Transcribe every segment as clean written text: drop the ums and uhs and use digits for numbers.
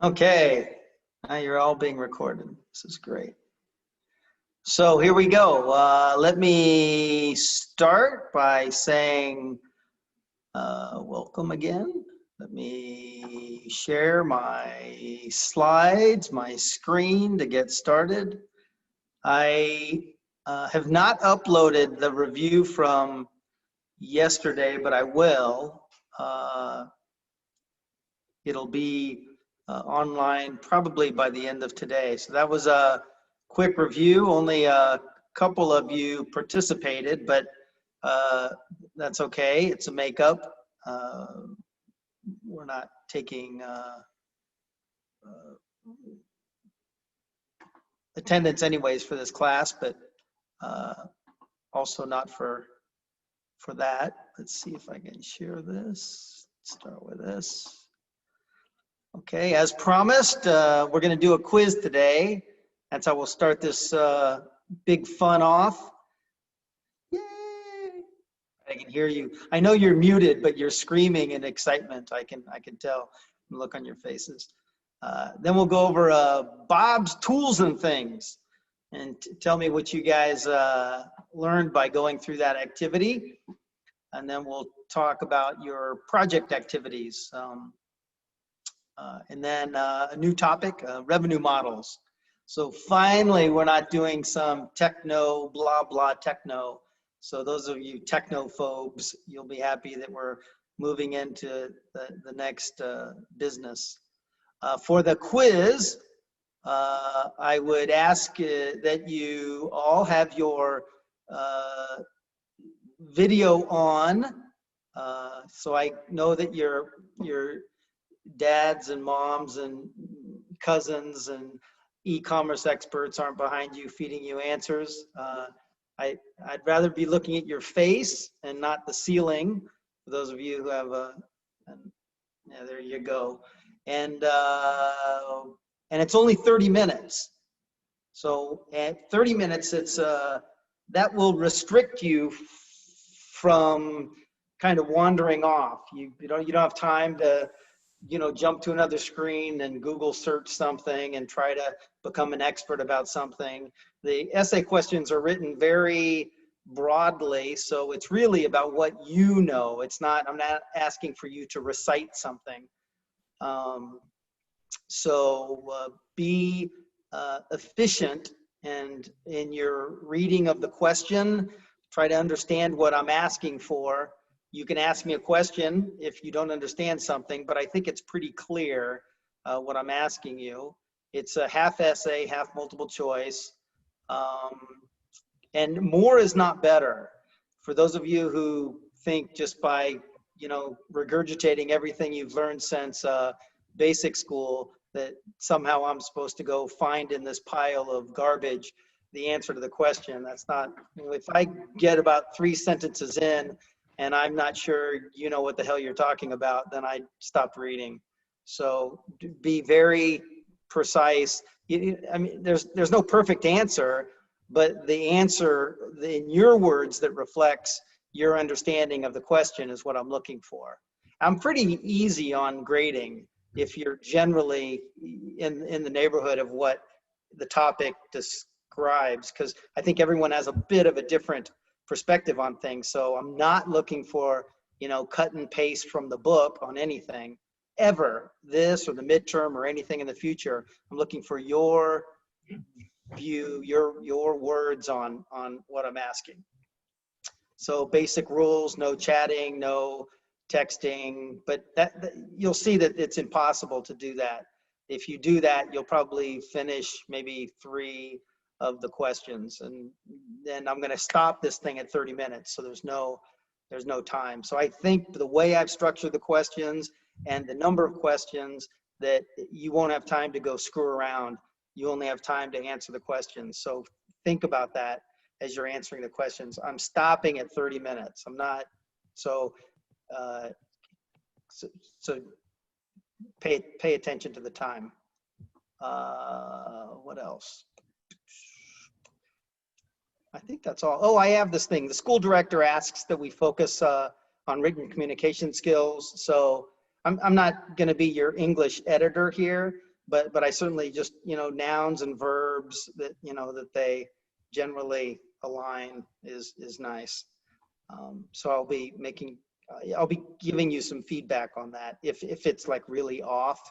Okay, now you're all being recorded. This is great. So here we go. Let me start by saying welcome again. Let me share my slides, my screen to get started. I have not uploaded the review from yesterday, but I will. It'll be online probably by the end of today. So that was a quick review. Only a couple of you participated, but that's okay. It's a makeup. We're not taking attendance anyways for this class, but also not for that. Let's see if I can share this. Start with this. Okay, as promised, we're going to do a quiz today. That's how we'll start this big fun off. Yay! I can hear you. I know you're muted, but you're screaming in excitement. I can tell from the look on your faces. Then we'll go over Bob's tools and things, and tell me what you guys learned by going through that activity. And then we'll talk about your project activities. And then a new topic, revenue models. So finally, we're not doing some techno, blah, blah, techno. So those of you technophobes, you'll be happy that we're moving into the next business. For the quiz, I would ask that you all have your video on. So I know that your dads and moms and cousins and e-commerce experts aren't behind you feeding you answers. I'd rather be looking at your face and not the ceiling. For those of you who have yeah, there you go. And it's only 30 minutes. So at 30 minutes, it's that will restrict you from kind of wandering off. You don't have time to jump to another screen and Google search something and try to become an expert about something. The essay questions are written very broadly, so it's really about what you know. I'm not asking for you to recite something. So be efficient and in your reading of the question, try to understand what I'm asking for. You can ask me a question if you don't understand something, but I think it's pretty clear what I'm asking you. It's a half essay, half multiple choice. And more is not better. For those of you who think just by, regurgitating everything you've learned since basic school, that somehow I'm supposed to go find in this pile of garbage the answer to the question. That's not, if I get about 3 sentences in, and I'm not sure you know what the hell you're talking about, then I stopped reading. So be very precise. I mean, there's no perfect answer, but the answer in your words that reflects your understanding of the question is what I'm looking for. I'm pretty easy on grading if you're generally in the neighborhood of what the topic describes, because I think everyone has a bit of a different perspective on things. So I'm not looking for, cut and paste from the book on anything ever, this or the midterm or anything in the future. I'm looking for your view, your words on what I'm asking. So basic rules, no chatting, no texting, but that you'll see that it's impossible to do that. If you do that, you'll probably finish maybe 3 of the questions, and then I'm going to stop this thing at 30 minutes. So there's no time. So I think the way I've structured the questions and the number of questions, that you won't have time to go screw around. You only have time to answer the questions. So think about that as you're answering the questions. I'm stopping at 30 minutes. I'm not, so pay attention to the time. What else? I think that's all. Oh, I have this thing. The school director asks that we focus on written communication skills. So I'm not going to be your English editor here, but I certainly just, nouns and verbs that, that they generally align is nice. So I'll be giving you some feedback on that if it's like really off,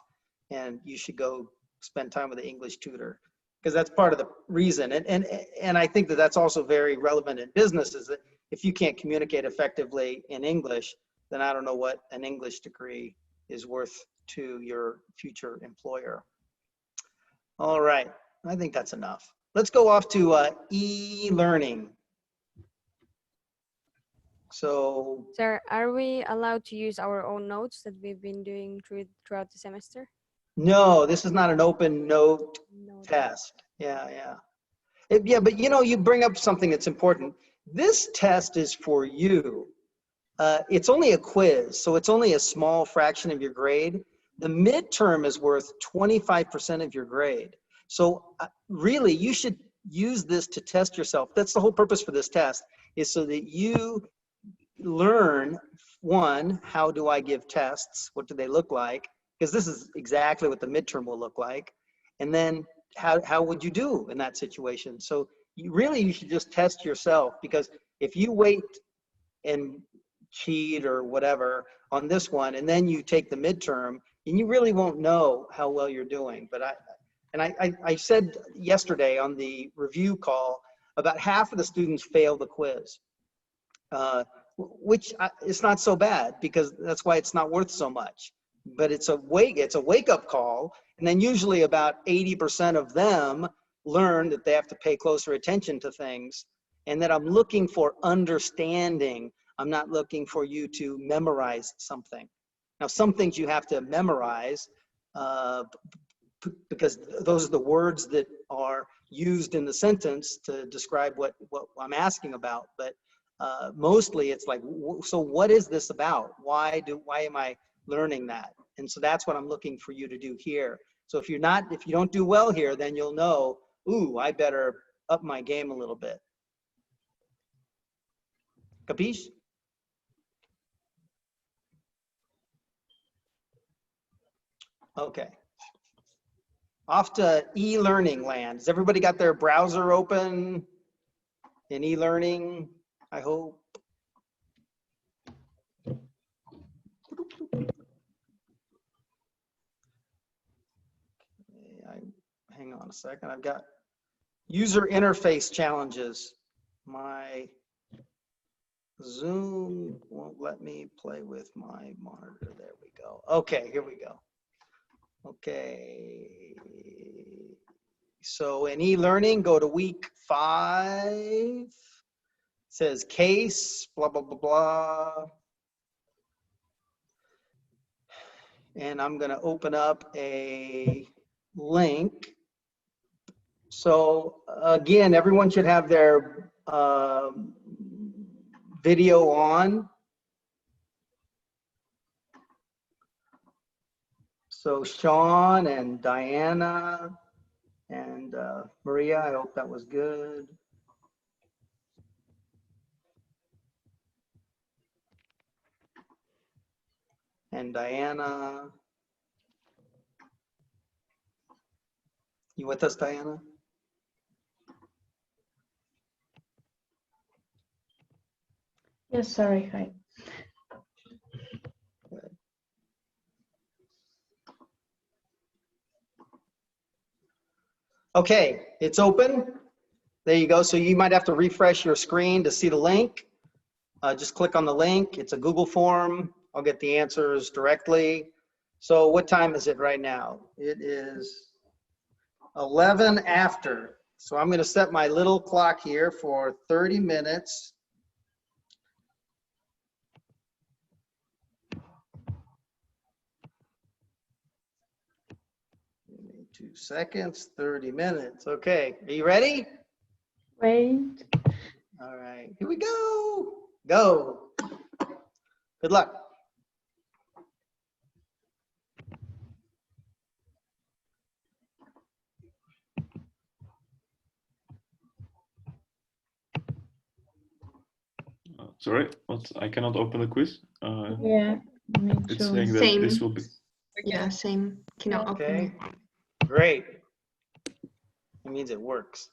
and you should go spend time with the English tutor, because that's part of the reason. And I think that that's also very relevant in business, is that if you can't communicate effectively in English, then I don't know what an English degree is worth to your future employer. All right, I think that's enough. Let's go off to e-learning. So, Sir, are we allowed to use our own notes that we've been doing throughout the semester? no, this is not an open note test. Yeah. Yeah, but you bring up something that's important. This test is for you. It's only a quiz, so it's only a small fraction of your grade. The midterm is worth 25% of your grade. So really, you should use this to test yourself. That's the whole purpose for this test, is so that you learn, one, how do I give tests? What do they look like? Because this is exactly what the midterm will look like. And then how would you do in that situation? So you should just test yourself, because if you wait and cheat or whatever on this one, and then you take the midterm, and you really won't know how well you're doing. But I said yesterday on the review call, about half of the students fail the quiz, which is not so bad, because that's why it's not worth so much. But it's a wake-up call, and then usually about 80% of them learn that they have to pay closer attention to things, and that I'm looking for understanding. I'm not looking for you to memorize something. Now, some things you have to memorize because those are the words that are used in the sentence to describe what I'm asking about. But mostly it's like, so what is this about? Why am I learning that? And so that's what I'm looking for you to do here. So if you don't do well here, then you'll know, ooh, I better up my game a little bit. Capiche? Okay. Off to e-learning land. Has everybody got their browser open in e-learning? I hope. Hang on a second. I've got user interface challenges. My Zoom won't let me play with my monitor. There we go. Okay, here we go. Okay. So in e-learning, go to week 5. It says case, blah, blah, blah, blah. And I'm going to open up a link. So again, everyone should have their video on. So Sean and Diana and Maria, I hope that was good. And Diana. You with us, Diana? Yes, sorry, hi. Okay, it's open. There you go. So you might have to refresh your screen to see the link. Just click on the link. It's a Google form. I'll get the answers directly. So what time is it right now? It is 11 after. So I'm going to set my little clock here for 30 minutes. 2 seconds, 30 minutes. Okay, are you ready? Wait. All right, here we go. Go. Good luck. Sorry, what? I cannot open the quiz. Yeah, me It's too. saying that Same. this will be. Yeah, same. Cannot open Okay. it. Great. It means it works.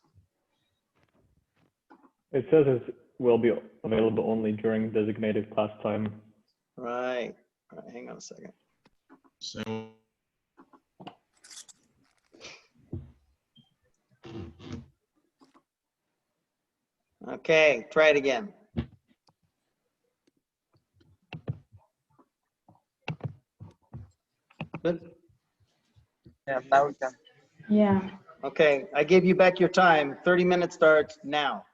It says it will be available only during designated class time. Right. All right, hang on a second. So Okay, try it again. Good. Yeah, now we can. Yeah. Okay, I gave you back your time. 30 minutes starts now.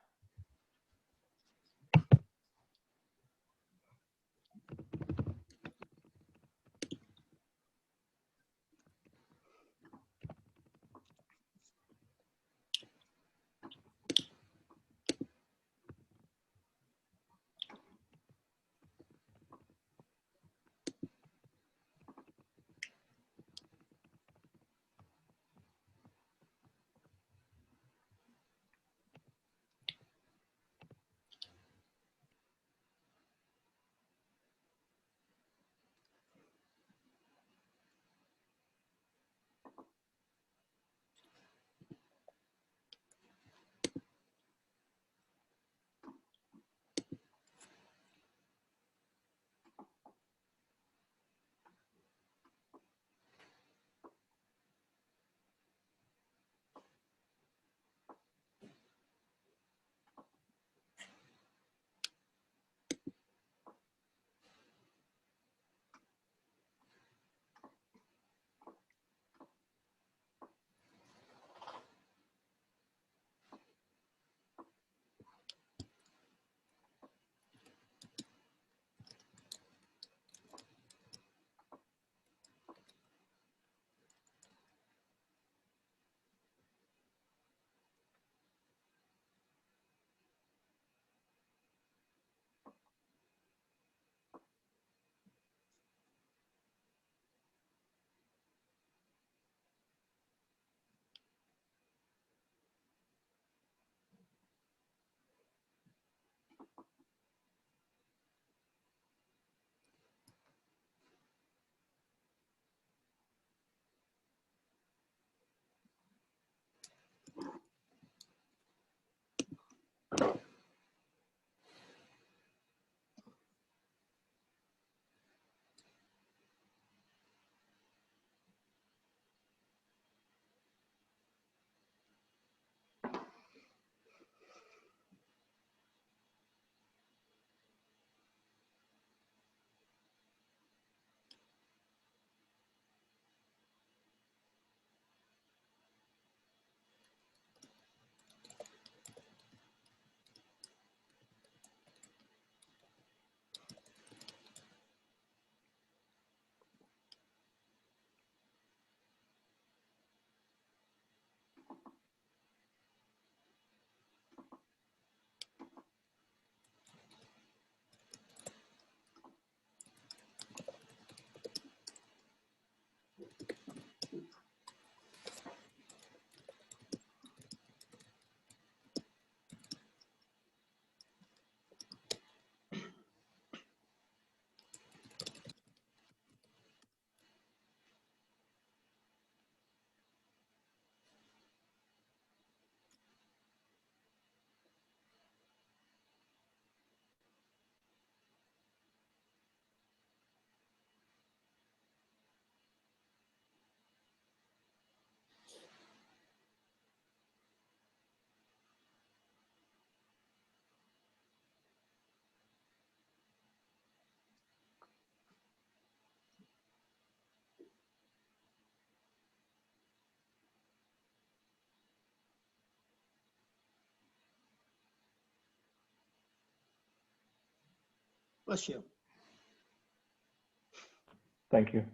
Bless you. Thank you.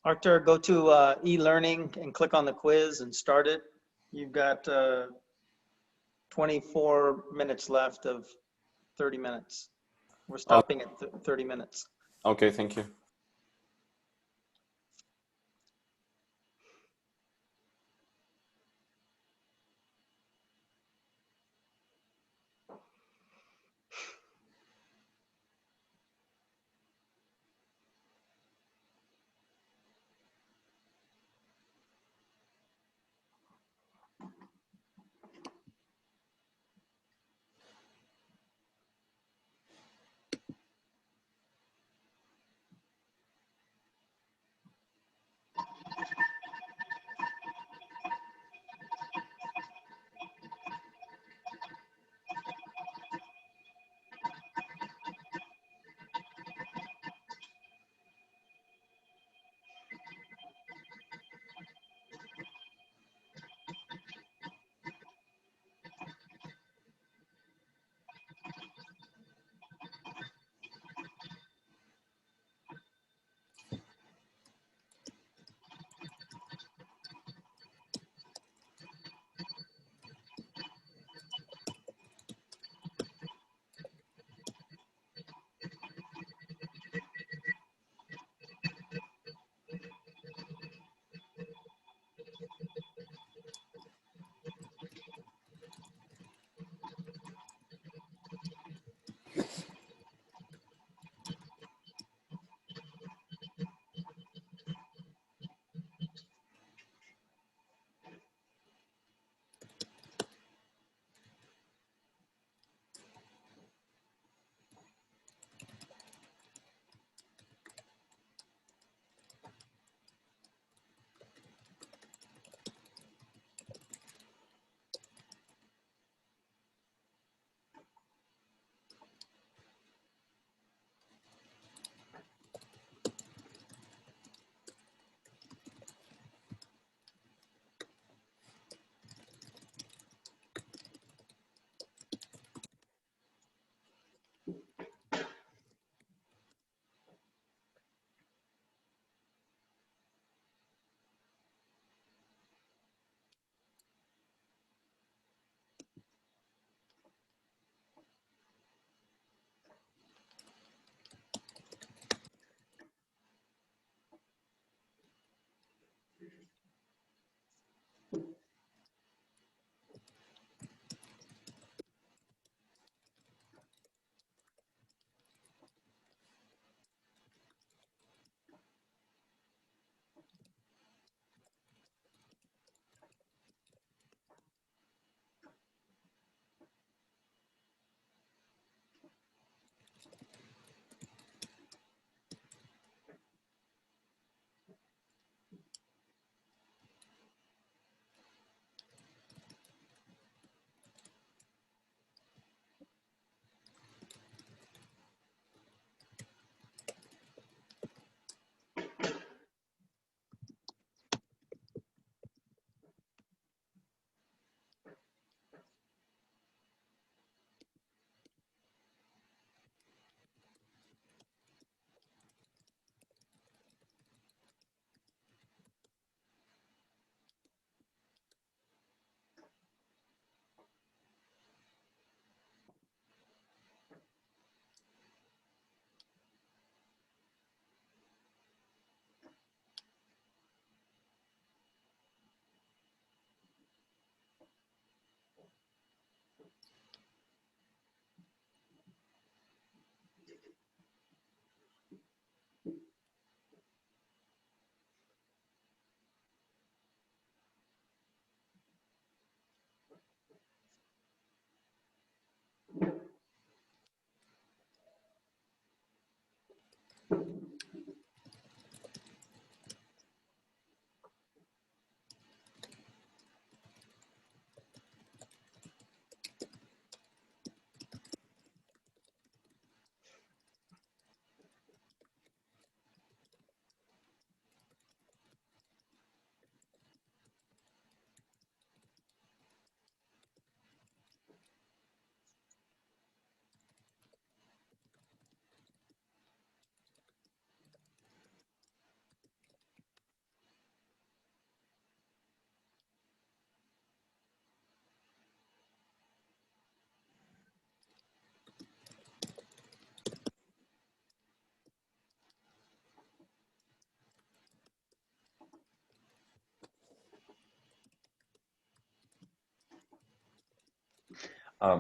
Arthur, go to e-learning and click on the quiz and start it. You've got 24 minutes left of 30 minutes. We're stopping at 30 minutes. Okay, thank you.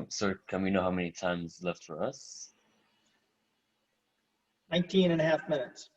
Sir, can we know how many times left for us? 19 and a half minutes.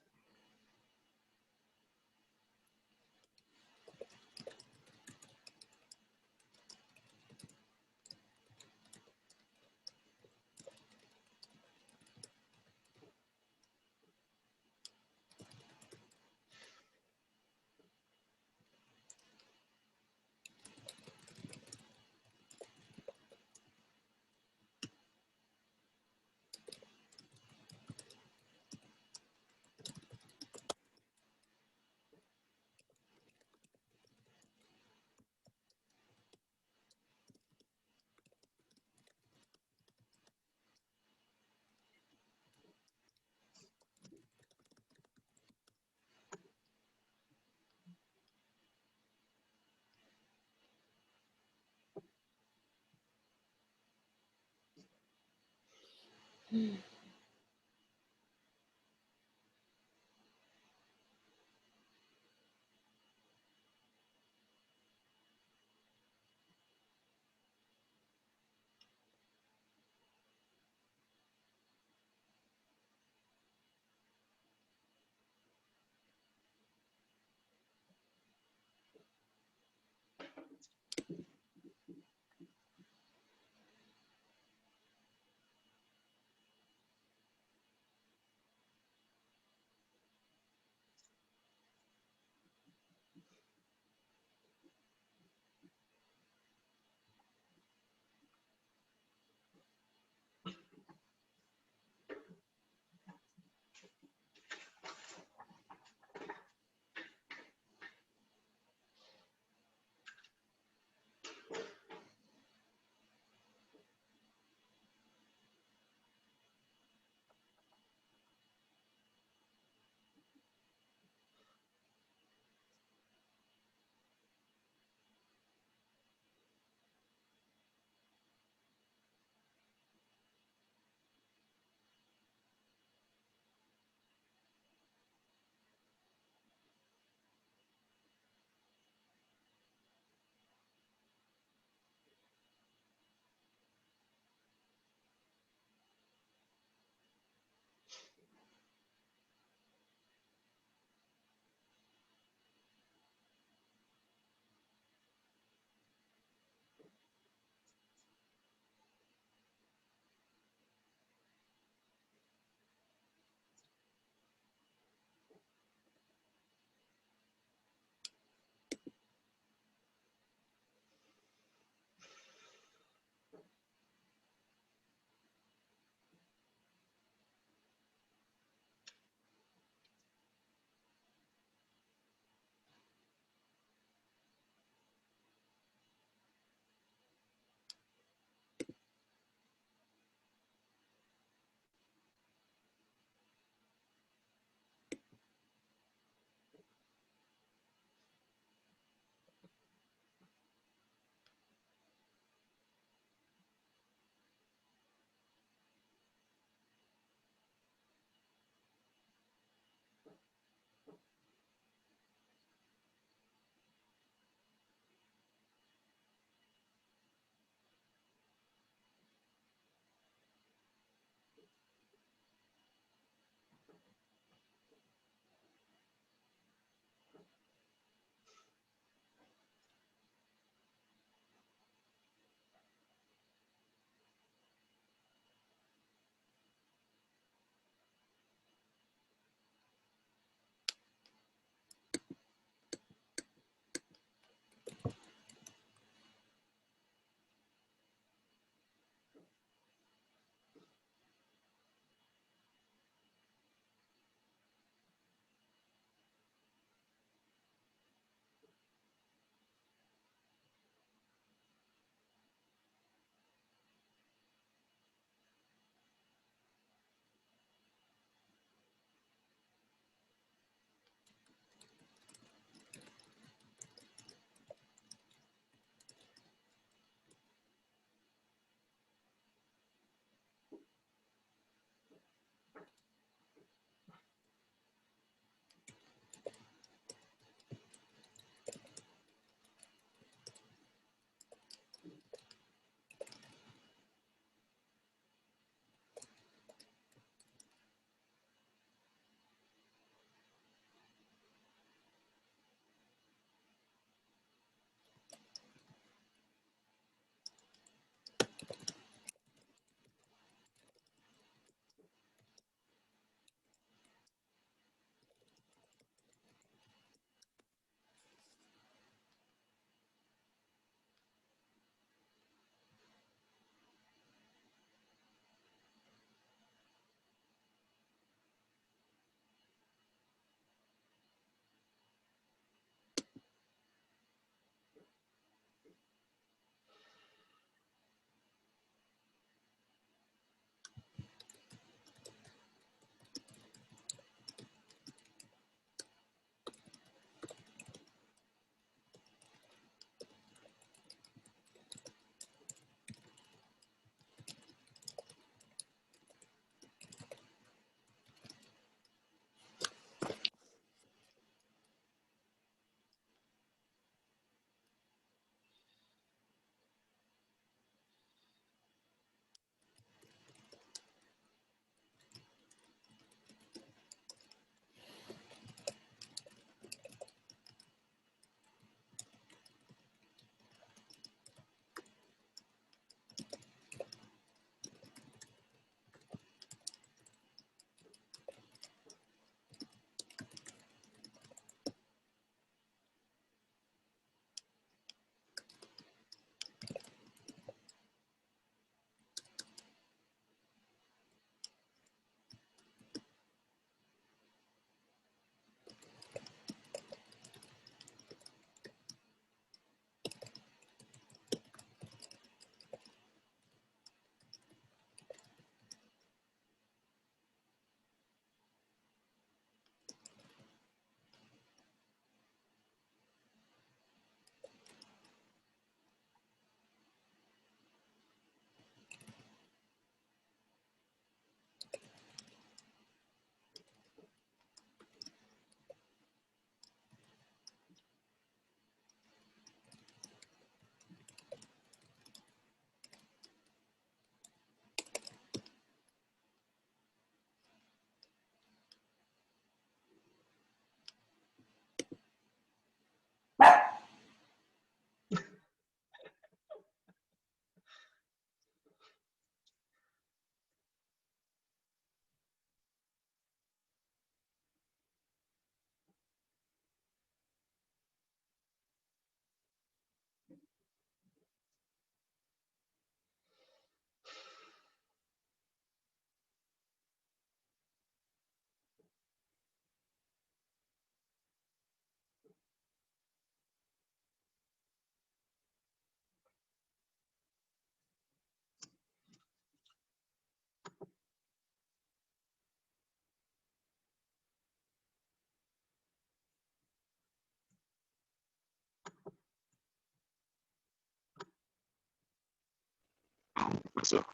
So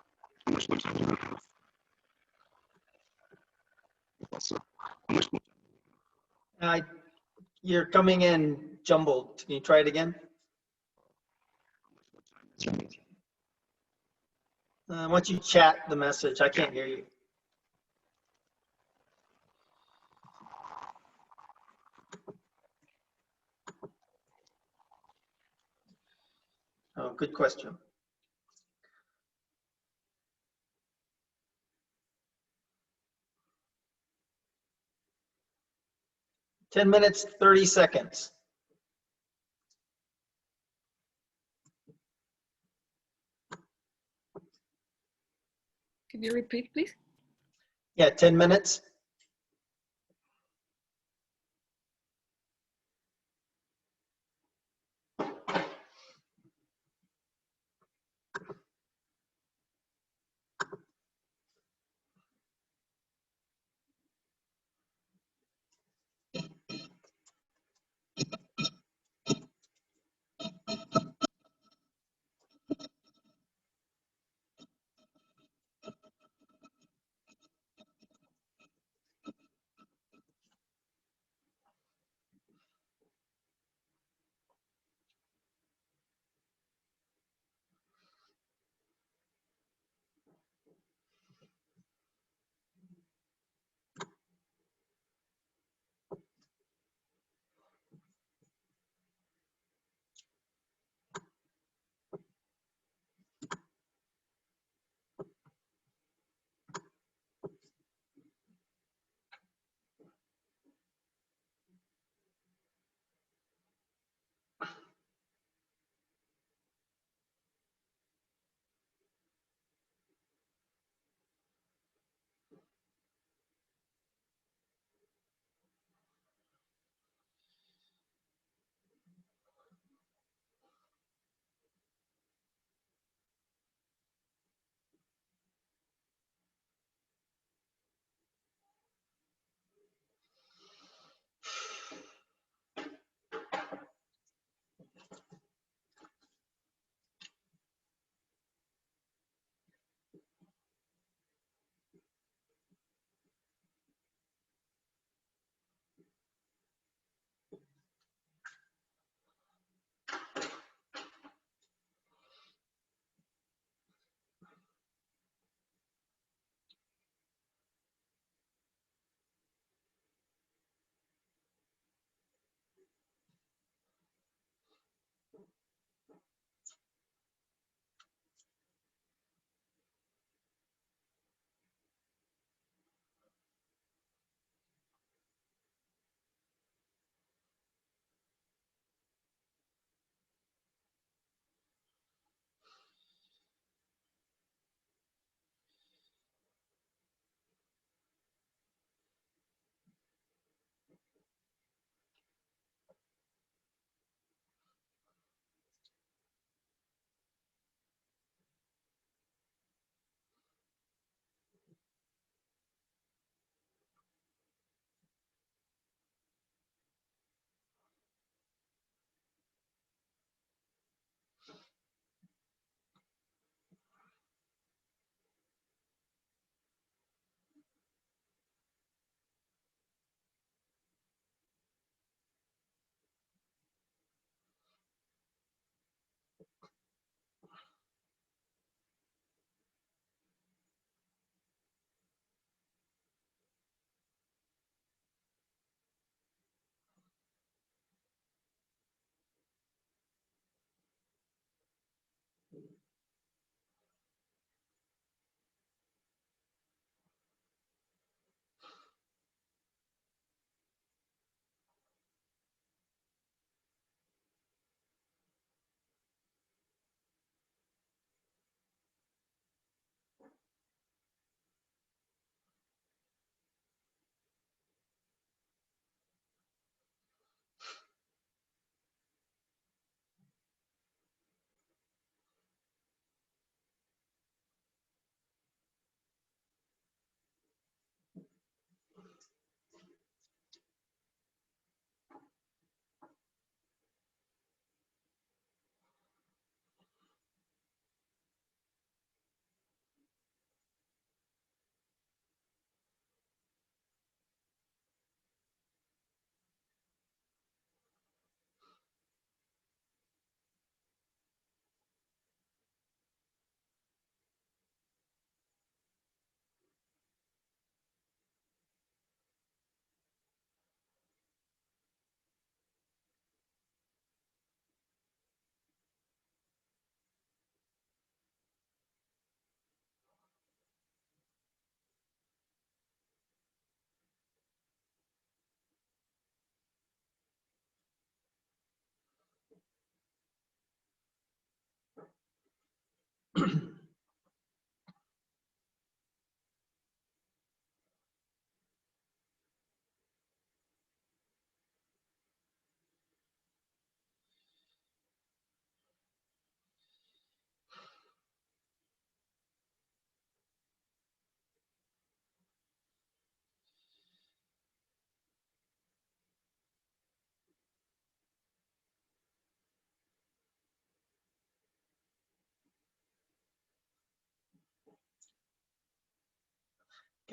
how much more time do we have? Also, how much more? You're coming in jumbled. Can you try it again? Why don't you chat the message? I can't hear you. Oh, good question. Ten minutes, 30 seconds. Could you repeat, please? Yeah, 10 minutes.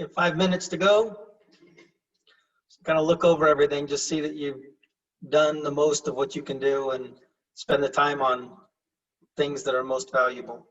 You have 5 minutes to go. Kind of look over everything, just see that you've done the most of what you can do and spend the time on things that are most valuable.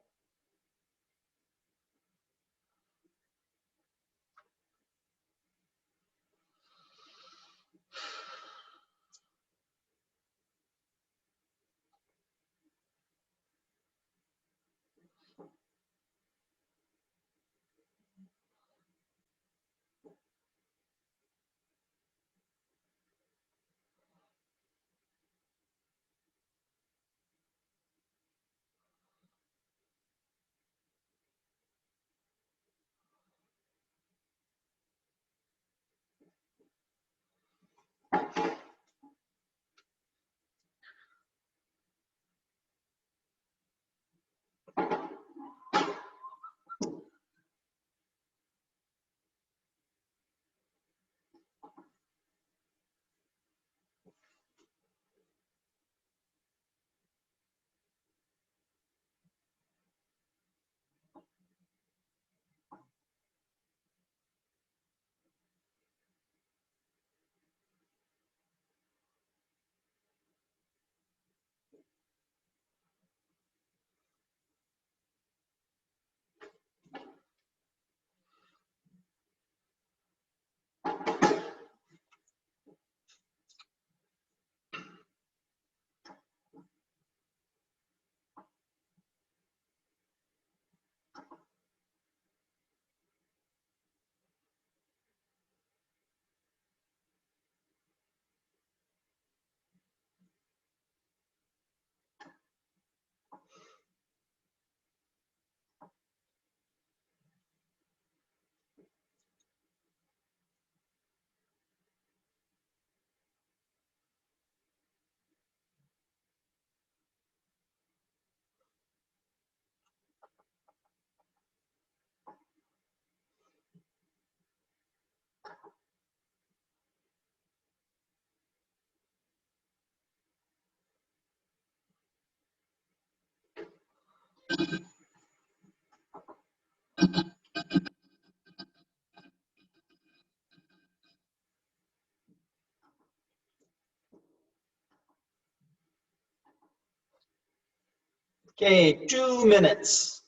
Okay, 2 minutes.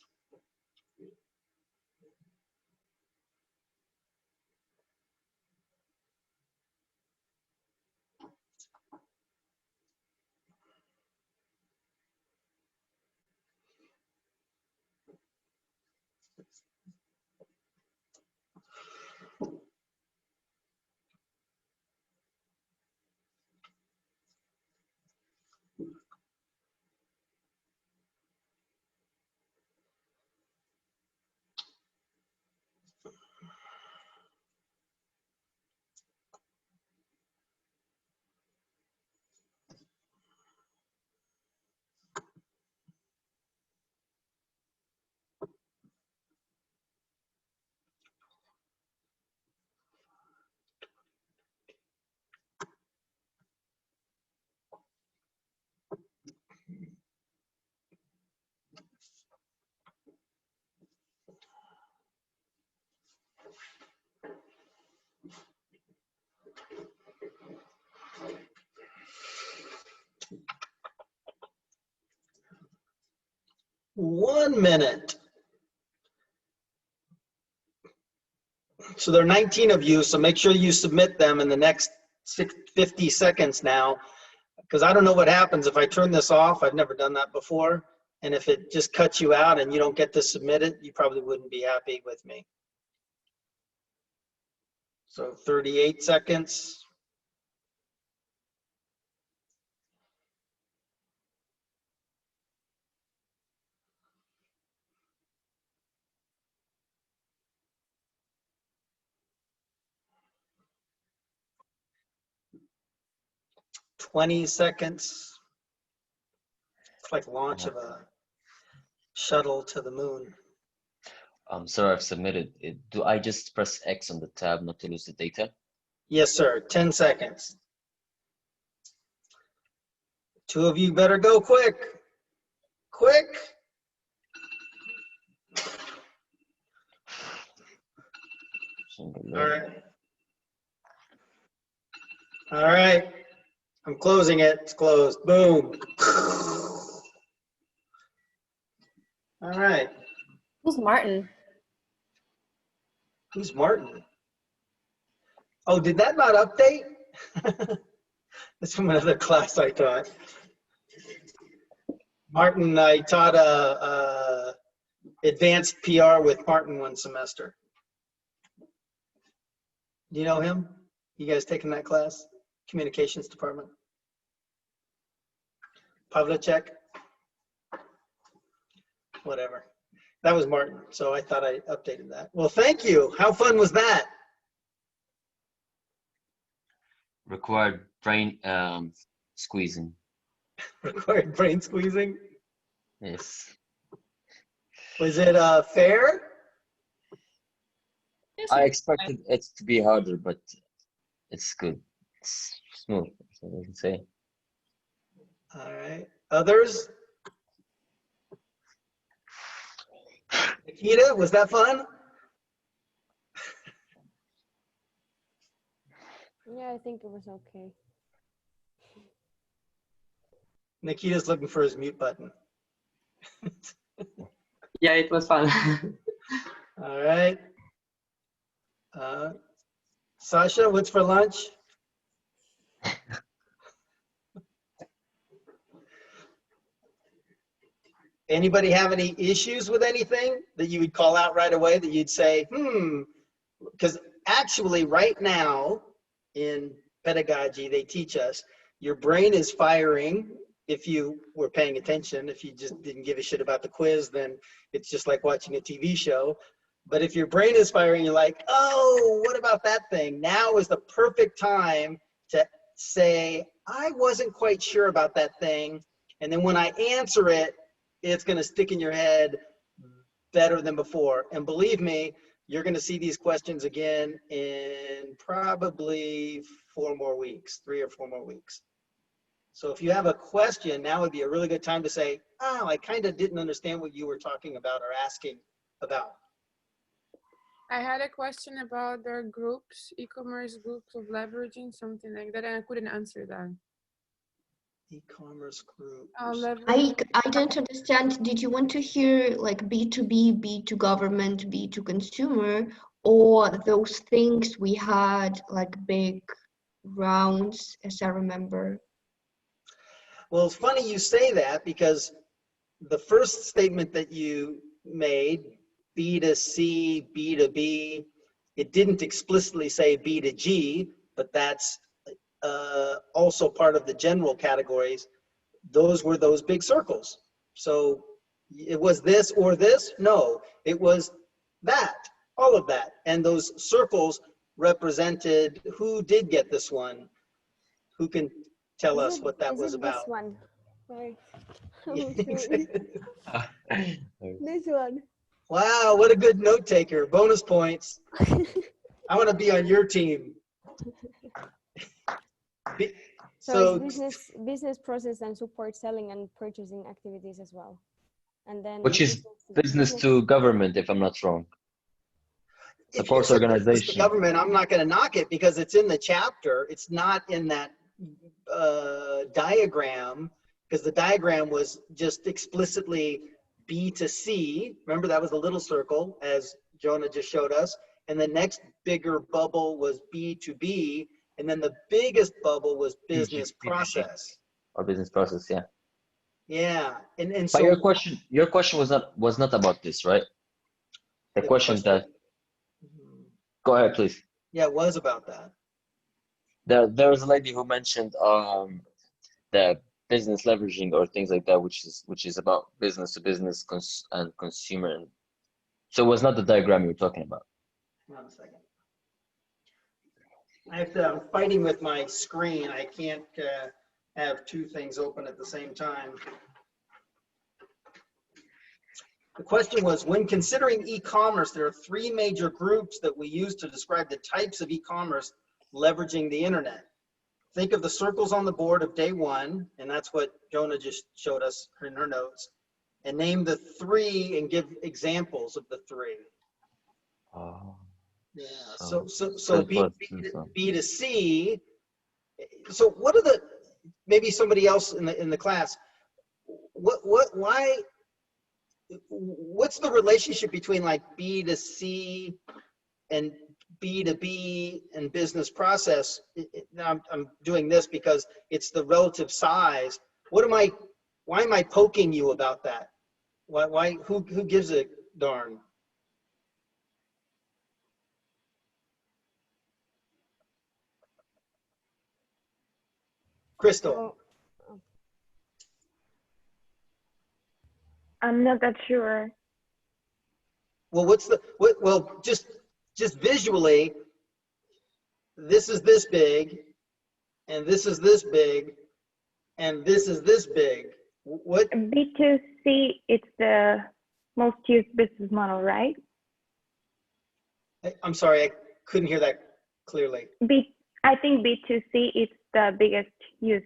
One minute. So there are 19 of you, so make sure you submit them in the next 50 seconds now, because I don't know what happens if I turn this off. I've never done that before. And if it just cuts you out and you don't get to submit it, you probably wouldn't be happy with me. So 38 seconds. Twenty seconds. It's like launch of a shuttle to the moon. Sir, I've submitted it. Do I just press X on the tab not to lose the data? Yes, sir. 10 seconds. 2 of you better go quick. Quick. All right. All right. I'm closing it. It's closed. Boom. All right. Who's Martin? Who's Martin? Oh, did that not update? That's from another class I taught. Martin, I taught advanced PR with Martin one semester. Do you know him? You guys taking that class? Communications department. Pavlicek? Whatever. That was Martin, so I thought I updated that. Well, thank you. How fun was that? Required brain squeezing. Required brain squeezing? Yes. Was it fair? Yes, I it- expected it to be harder, but it's good. It's smooth, so I can say. All right. Others? Nikita, was that fun? Yeah, I think it was okay. Nikita's looking for his mute button. Yeah, it was fun. All right. Sasha, what's for lunch? Anybody have any issues with anything that you would call out right away that you'd say, because actually right now in pedagogy, they teach us your brain is firing. If you were paying attention, if you just didn't give a shit about the quiz, then it's just like watching a TV show. But if your brain is firing, you're like, oh, what about that thing? Now is the perfect time to say, I wasn't quite sure about that thing. And then when I answer it, it's going to stick in your head better than before. And believe me, you're going to see these questions again in probably 4 more weeks, 3 or 4 more weeks. So if you have a question, now would be a really good time to say, oh, I kind of didn't understand what you were talking about or asking about. I had a question about their groups, e-commerce groups of leveraging, something like that, and I couldn't answer that. E-commerce group. I don't understand. Did you want to hear like B2B, B2 government, B2 consumer, or those things we had like big rounds, as I remember? Well, it's funny you say that because the first statement that you made, B2C, B2B, it didn't explicitly say B2G, but that's also part of the general categories. Those were those big circles. So it was this or this? No, it was that, all of that. And those circles represented who did get this one. Who can tell us what that was about? This one. Sorry. Yeah, This one. wow, what a good note taker. Bonus points. I want to be on your team. So it's business process and support selling and purchasing activities as well. And then Which is business to government, if I'm not wrong. Support organization. Government, I'm not going to knock it because it's in the chapter. It's not in that diagram, because the diagram was just explicitly B to C. Remember, that was a little circle, as Jonah just showed us. And the next bigger bubble was B to B. And then the biggest bubble was business process. Or business process, yeah. Yeah, and But so your question was not about this, right? The question that. Go ahead, please. Yeah, it was about that. There was a lady who mentioned the business leveraging or things like that, which is about business to business and consumer. So it was not the diagram you were talking about. Hold on a second. I'm fighting with my screen. I can't have 2 things open at the same time. The question was, when considering e-commerce, there are 3 major groups that we use to describe the types of e-commerce leveraging the internet. Think of the circles on the board of day 1, and that's what Jonah just showed us in her notes, and name the 3 and give examples of the 3. Yeah. So So for us to do so. B to C. So what are the, maybe somebody else in the class, why, what's the relationship between like B to C and B to B and business process? Now I'm doing this because it's the relative size. Why am I poking you about that? Who gives a darn? Crystal. So, I'm not that sure. Well, well, just visually, this is this big, and this is this big, and this is this big. What? B2C, it's the most used business model, right? I'm sorry, I couldn't hear that clearly. I think B2C is the biggest used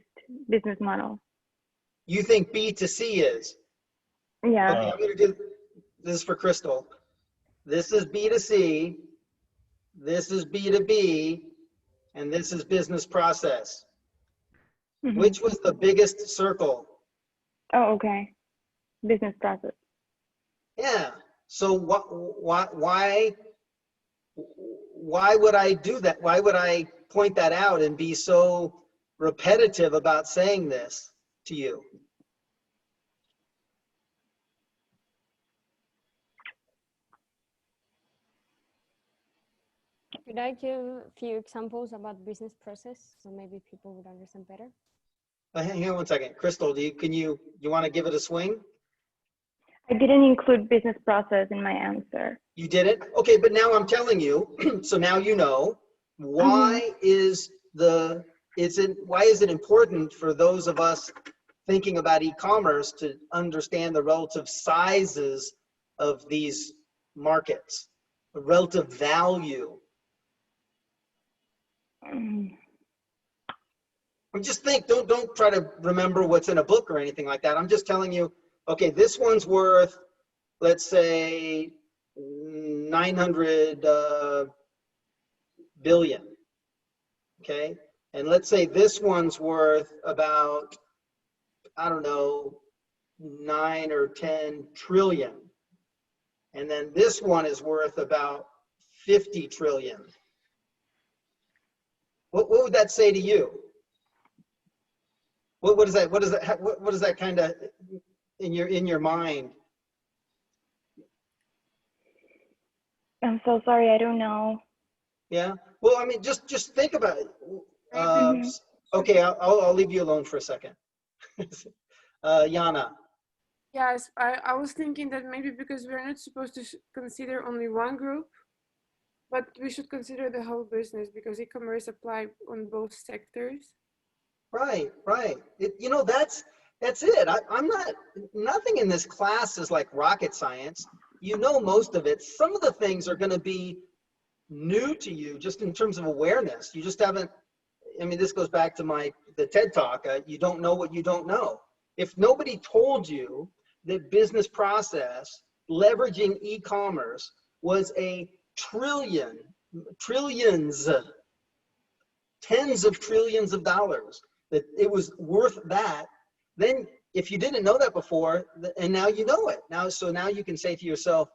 business model. You think B to C is? Yeah. Okay, I'm going to do this is for Crystal. This is B to C, this is B to B, and this is business process. Mm-hmm. Which was the biggest circle? Oh, okay. Business process. Yeah. So why would I do that? Why would I point that out and be so repetitive about saying this to you? could I give a few examples about business process so maybe people would understand better? Hang on one second. Crystal, you want to give it a swing? I didn't include business process in my answer. You did it? Okay, but now I'm telling you, so now you know, why is it important for those of us thinking about e-commerce to understand the relative sizes of these markets, the relative value? Just think, don't try to remember what's in a book or anything like that. I'm just telling you, okay, this one's worth, let's say, 900 billion, okay? And let's say this one's worth about, I don't know, 9 or 10 trillion. And then this one is worth about 50 trillion. What would that say to you? What is that kind of in your mind? I'm so sorry, I don't know. Yeah. Well, I mean, just think about it. Okay, I'll leave you alone for a second. Jana. Yes, I was thinking that maybe because we're not supposed to consider only one group, but we should consider the whole business because e-commerce apply on both sectors. Right. That's it. I'm not, nothing in this class is like rocket science. You know most of it. Some of the things are going to be new to you just in terms of awareness. You just haven't, I mean, this goes back to the TED Talk. You don't know what you don't know. If nobody told you that business process leveraging e-commerce was a trillions, tens of trillions of dollars, that it was worth that, then if you didn't know that before, and now you know it, so now you can say to yourself,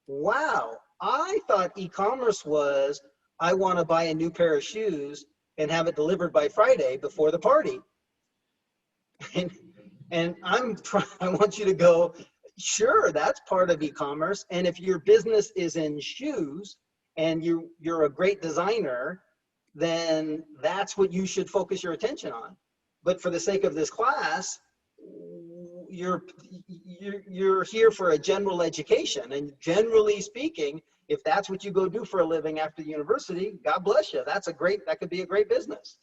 wow, I thought e-commerce was, I want to buy a new pair of shoes and have it delivered by Friday before the party. And I want you to go, sure, that's part of e-commerce. And if your business is in shoes and you're a great designer, then that's what you should focus your attention on. But for the sake of this class, you're here for a general education, and generally speaking, if that's what you go do for a living after university, God bless you. That could be a great business.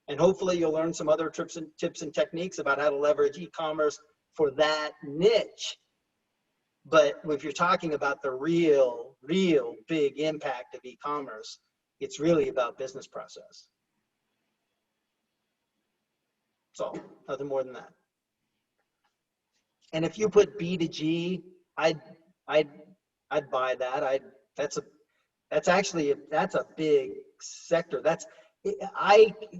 And hopefully you'll learn some other tips and techniques about how to leverage e-commerce for that niche. But if you're talking about the real big impact of e-commerce, it's really about business process. So nothing more than that. And if you put B to G, I'd buy that. That's actually, that's a big sector.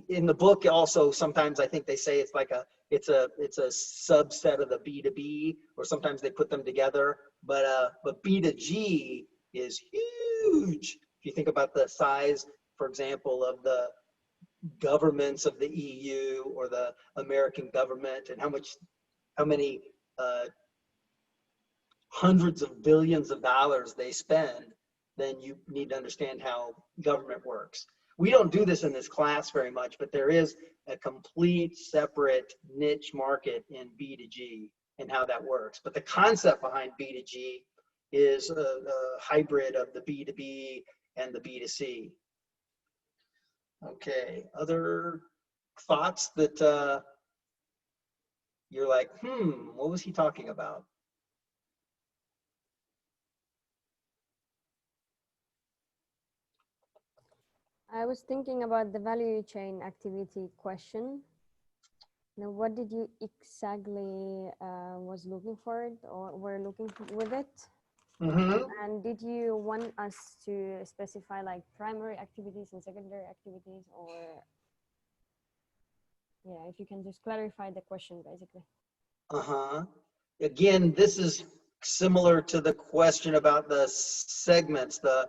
In the book also, sometimes I think they say it's like it's a subset of the B2B, or sometimes they put them together, but B2G is huge. If you think about the size, for example, of the governments of the EU or the American government, and how many hundreds of billions of dollars they spend, then you need to understand how government works. We don't do this in this class very much, but there is a complete separate niche market in B2G and how that works. But the concept behind B2G is a hybrid of the B2B and the B2C. Okay, other thoughts that you're like, what was he talking about? I was thinking about the value chain activity question. Now, what did you exactly was looking for it, or were looking with it? And did you want us to specify like primary activities and secondary activities, or yeah, if you can just clarify the question basically. Again, this is similar to the question about the segments, the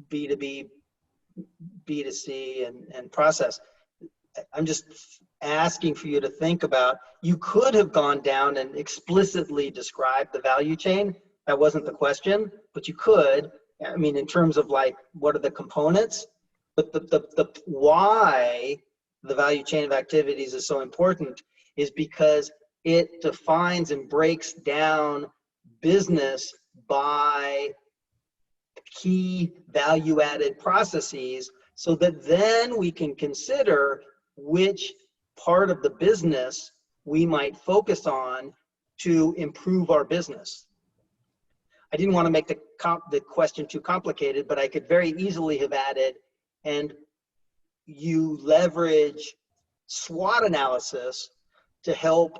B2B, B2C, and process. I'm just asking for you to think about, you could have gone down and explicitly described the value chain. That wasn't the question, but you could. I mean, in terms of like, what are the components? But the why the value chain of activities is so important is because it defines and breaks down business by key value-added processes, so that then we can consider which part of the business we might focus on to improve our business. I didn't want to make the question too complicated, but I could very easily have added, and you leverage SWOT analysis to help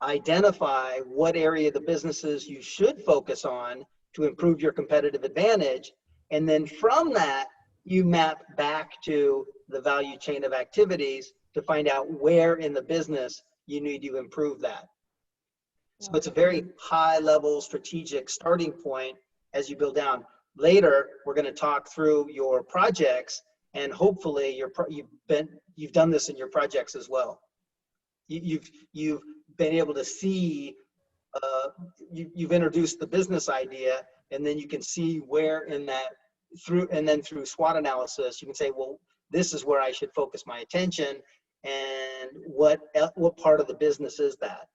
identify what area of the businesses you should focus on to improve your competitive advantage. And then from that, you map back to the value chain of activities to find out where in the business you need to improve that. So it's a very high level strategic starting point as you build down. Later, we're going to talk through your projects, and hopefully you've done this in your projects as well. You've been able to see, you've introduced the business idea, and then you can see where in that, through SWOT analysis, you can say, well, this is where I should focus my attention, and what part of the business is that?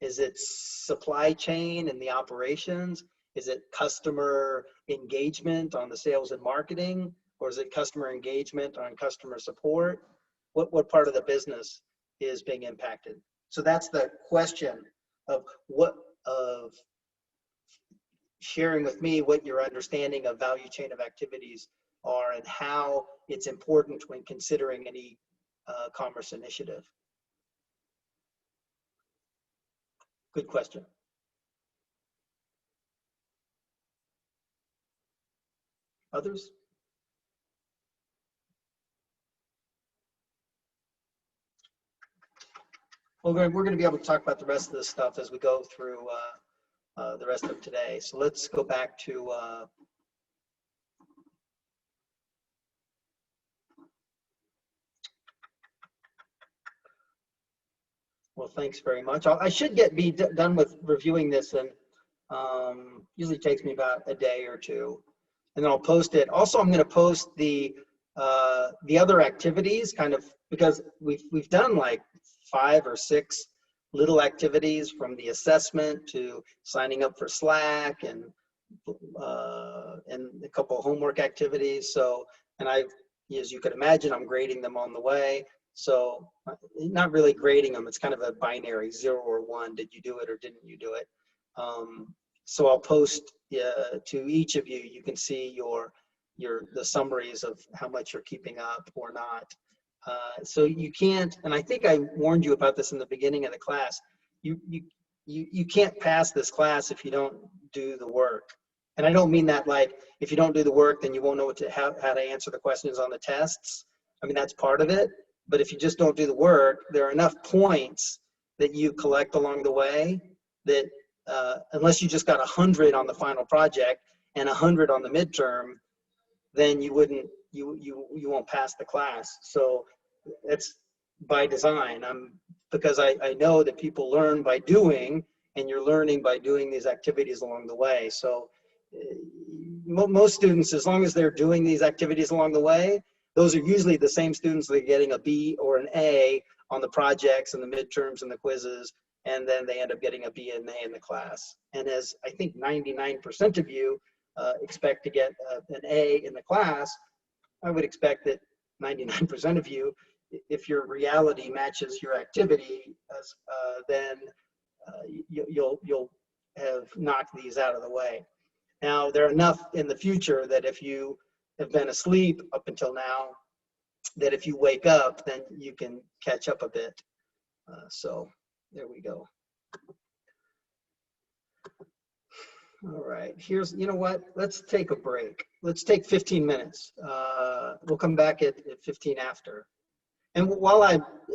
Is it supply chain and the operations? Is it customer engagement on the sales and marketing? Or is it customer engagement on customer support? What part of the business is being impacted? So that's the question of sharing with me what your understanding of value chain of activities are, and how it's important when considering any commerce initiative. Good question. Others? Well, we're going to be able to talk about the rest of this stuff as we go through the rest of today. So let's go back to well, thanks very much. I should be done with reviewing this, and usually takes me about a day or two, and then I'll post it. Also, I'm going to post the other activities, kind of, because we've done like 5 or 6 little activities, from the assessment to signing up for Slack, and a couple of homework activities. So, and as you could imagine, I'm grading them on the way. So not really grading them, it's kind of a binary 0 or 1. Did you do it or didn't you do it? So I'll post to each of you. You can see the summaries of how much you're keeping up or not. So you can't, and I think I warned you about this in the beginning of the class, you can't pass this class if you don't do the work. And I don't mean that like, if you don't do the work, then you won't know how to answer the questions on the tests. I mean, that's part of it. But if you just don't do the work, there are enough points that you collect along the way that unless you just got 100 on the final project and 100 on the midterm, then you won't pass the class. So that's by design. Because I know that people learn by doing, and you're learning by doing these activities along the way. So most students, as long as they're doing these activities along the way, those are usually the same students that are getting a B or an A on the projects and the midterms and the quizzes, and then they end up getting a B and A in the class. And as I think 99% of you expect to get an A in the class, I would expect that 99% of you, if your reality matches your activity, then you'll have knocked these out of the way. Now, there are enough in the future that if you have been asleep up until now, that if you wake up, then you can catch up a bit. So there we go. All right, you know what? Let's take a break. Let's take 15 minutes. We'll come back at 15 after. And while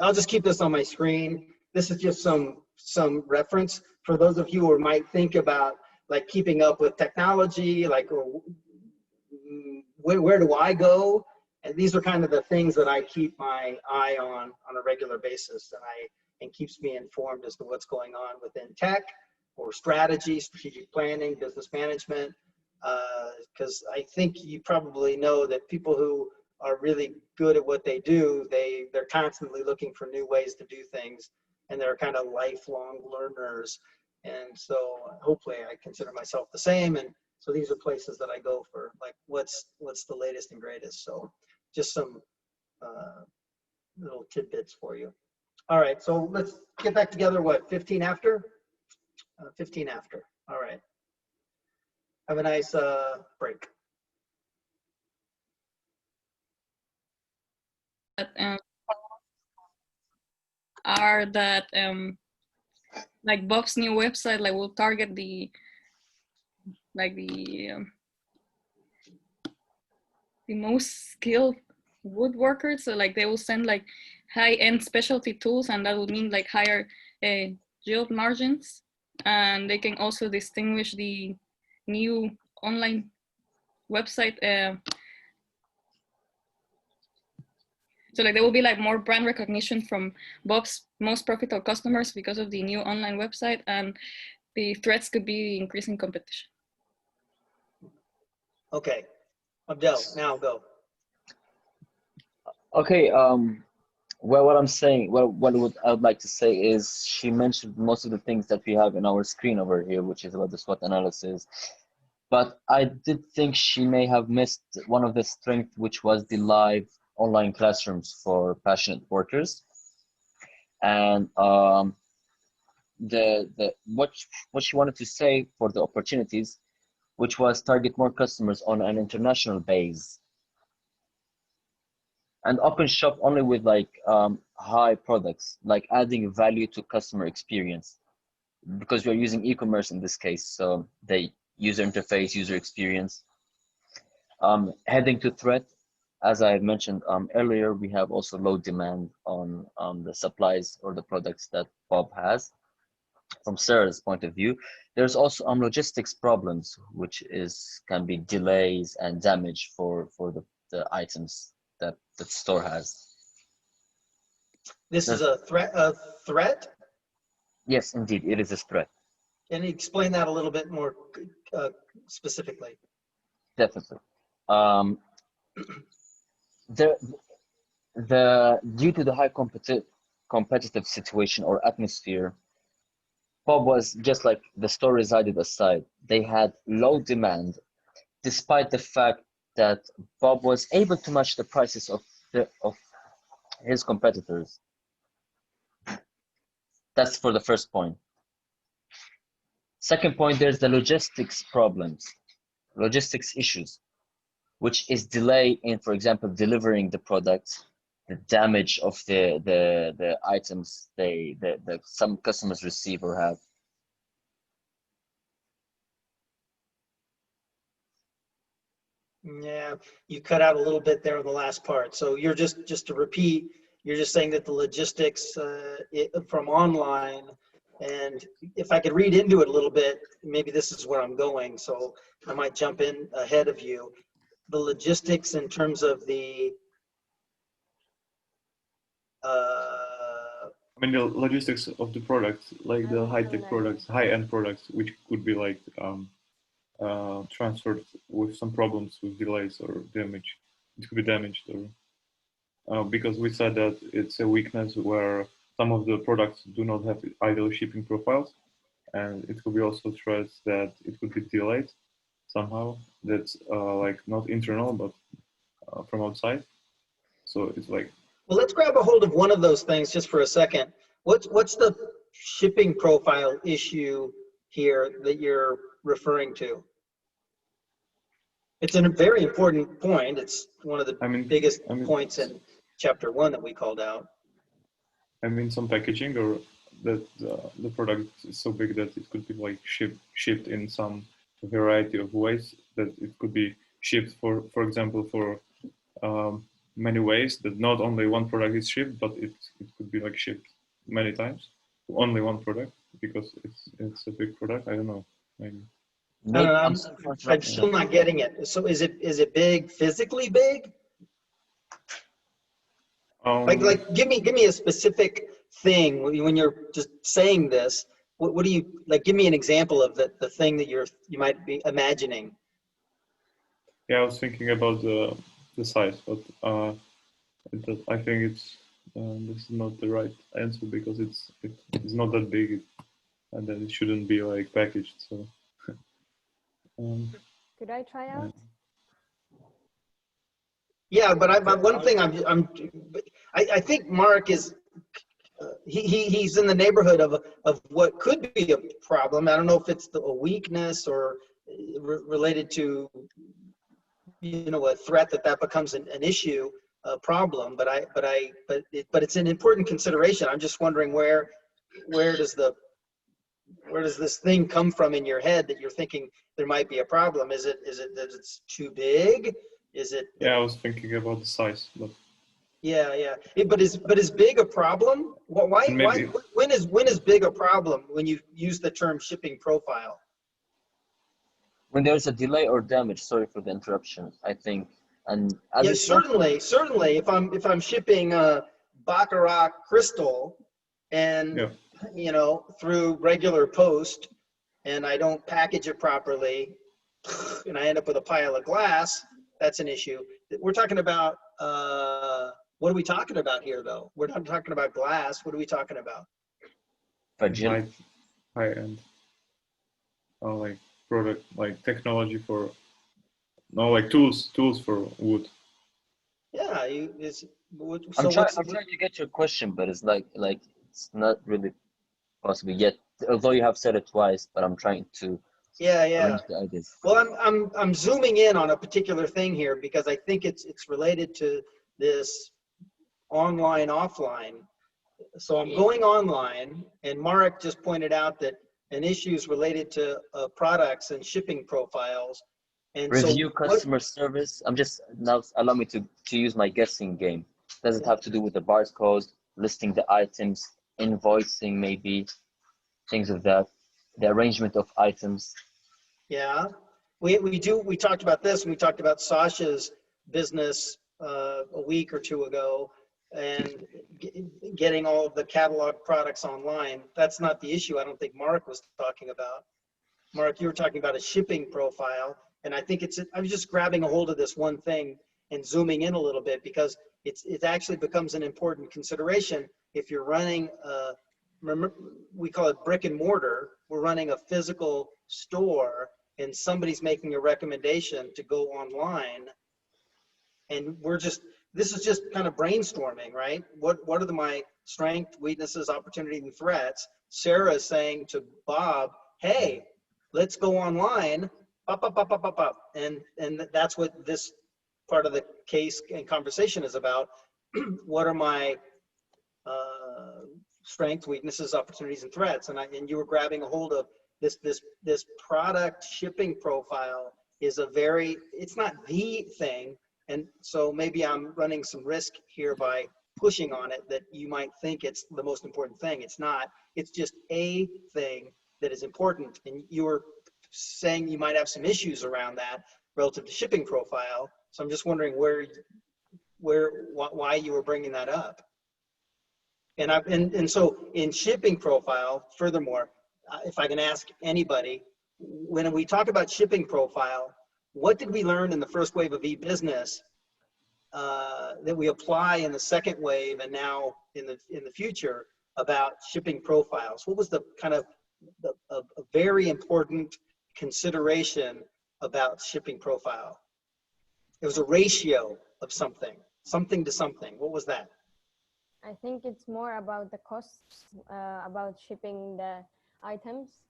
I'll just keep this on my screen. This is just some reference for those of you who might think about like keeping up with technology, like where do I go? And these are kind of the things that I keep my eye on a regular basis, and keeps me informed as to what's going on within tech or strategy, strategic planning, business management. Because I think you probably know that people who are really good at what they do, they're constantly looking for new ways to do things, and they're kind of lifelong learners. And so hopefully I consider myself the same. And so these are places that I go for, like, what's the latest and greatest. So just some little tidbits for you. All right, so let's get back together, what, 15 after? 15 after, all right. Have a nice break. Are that like Bob's new website like will target the most skilled woodworkers, so like they will send like high-end specialty tools, and that would mean like higher yield margins, and they can also distinguish the new online website. So like there will be like more brand recognition from Bob's most profitable customers because of the new online website, and the threats could be increasing competition. Okay, Abdel, now go. Okay. Well, what I'm saying, what I would like to say is she mentioned most of the things that we have in our screen over here, which is about the SWOT analysis. But I did think she may have missed one of the strengths, which was the live online classrooms for passionate workers. And what she wanted to say for the opportunities, which was target more customers on an international base. And open shop only with like high products, like adding value to customer experience, because we're using e-commerce in this case. So the user interface, user experience. Heading to threat, as I mentioned earlier, we have also low demand on the supplies or the products that Bob has. From Sarah's point of view, there's also logistics problems, which can be delays and damage for the items that the store has. This is a threat? Yes, indeed, it is a threat. Can you explain that a little bit more specifically? Definitely. Due to the high competitive situation or atmosphere, Bob was just like the store resided aside. They had low demand, despite the fact that Bob was able to match the prices of his competitors. That's for the first point. Second point, there's the logistics problems, logistics issues, which is delay in, for example, delivering the products, the damage of the items that some customers receive or have. Yeah, you cut out a little bit there in the last part. So you're just to repeat, you're just saying that the logistics from online, and if I could read into it a little bit, maybe this is where I'm going. So I might jump in ahead of you. The logistics in terms of the I mean, the logistics of the product, like the high-tech products, high-end products, which could be like transferred with some problems with delays or damage. It could be damaged, or because we said that it's a weakness where some of the products do not have ideal shipping profiles, and it could be also threats that it could be delayed somehow. That's like not internal, but from outside. So it's like, well, let's grab a hold of one of those things just for a second. What's the shipping profile issue here that you're referring to? It's a very important point. It's one of the biggest points in chapter 1 that we called out. I mean, some packaging, or that the product is so big that it could be like shipped in some variety of ways, that it could be shipped for example, for many ways, that not only one product is shipped, but it could be like shipped many times, only one product, because it's a big product. I don't know, maybe. I don't know, I'm still not getting it. So is it big, physically big? Like give me a specific thing when you're just saying this. What do you like? Give me an example of the thing that you might be imagining. Yeah, I was thinking about the size, but I think this is not the right answer, because it's not that big, and then it shouldn't be like packaged. So could I try out? Yeah, but one thing I think Mark is he's in the neighborhood of what could be a problem. I don't know if it's a weakness or related to, you know, a threat that becomes an issue, a problem. But it's an important consideration. I'm just wondering where does this thing come from in your head that you're thinking there might be a problem? Is it that it's too big? Is it? Yeah, I was thinking about the size, but. Yeah. But is big a problem? Why? When is big a problem when you use the term shipping profile? When there's a delay or damage. Sorry for the interruption. I think, and Yeah, certainly. If I'm shipping Baccarat crystal, and you know, through regular post, and I don't package it properly, and I end up with a pile of glass, that's an issue. We're talking about. What are we talking about here, though? We're not talking about glass. What are we talking about? High end. Like product, like technology for, no, like tools for wood. Yeah, I'm trying to get your question, but it's like it's not really possible yet. Although you have said it twice, but I'm trying to. Yeah. arrange the ideas. Well, I'm zooming in on a particular thing here because I think it's related to this online, offline. So I'm going online, and Marek just pointed out that an issue is related to products and shipping profiles. And review customer service. I'm just now, allow me to use my guessing game. Does it have to do with the barcode, listing the items, invoicing, maybe things of that, the arrangement of items? Yeah, we talked about this, and we talked about Sasha's business a week or two ago, and getting all of the catalog products online. That's not the issue. I don't think Mark was talking about. Mark, you were talking about a shipping profile, and I think I was just grabbing a hold of this one thing and zooming in a little bit because it actually becomes an important consideration if you're running we call it brick and mortar. We're running a physical store, and somebody's making a recommendation to go online, and this is just kind of brainstorming, right? What are my strengths, weaknesses, opportunities, and threats? Sarah is saying to Bob, hey, let's go online, and that's what this part of the case and conversation is about. What are my strengths, weaknesses, opportunities, and threats? And you were grabbing a hold of this product shipping profile is it's not the thing. And so maybe I'm running some risk here by pushing on it that you might think it's the most important thing. It's not. It's just a thing that is important. And you were saying you might have some issues around that relative to shipping profile. So I'm just wondering why you were bringing that up. And so in shipping profile, furthermore, if I can ask anybody, when we talk about shipping profile, what did we learn in the first wave of e-business that we apply in the second wave and now in the future about shipping profiles? What was the kind of a very important consideration about shipping profile? It was a ratio of something to something. What was that? I think it's more about the costs, about shipping the items.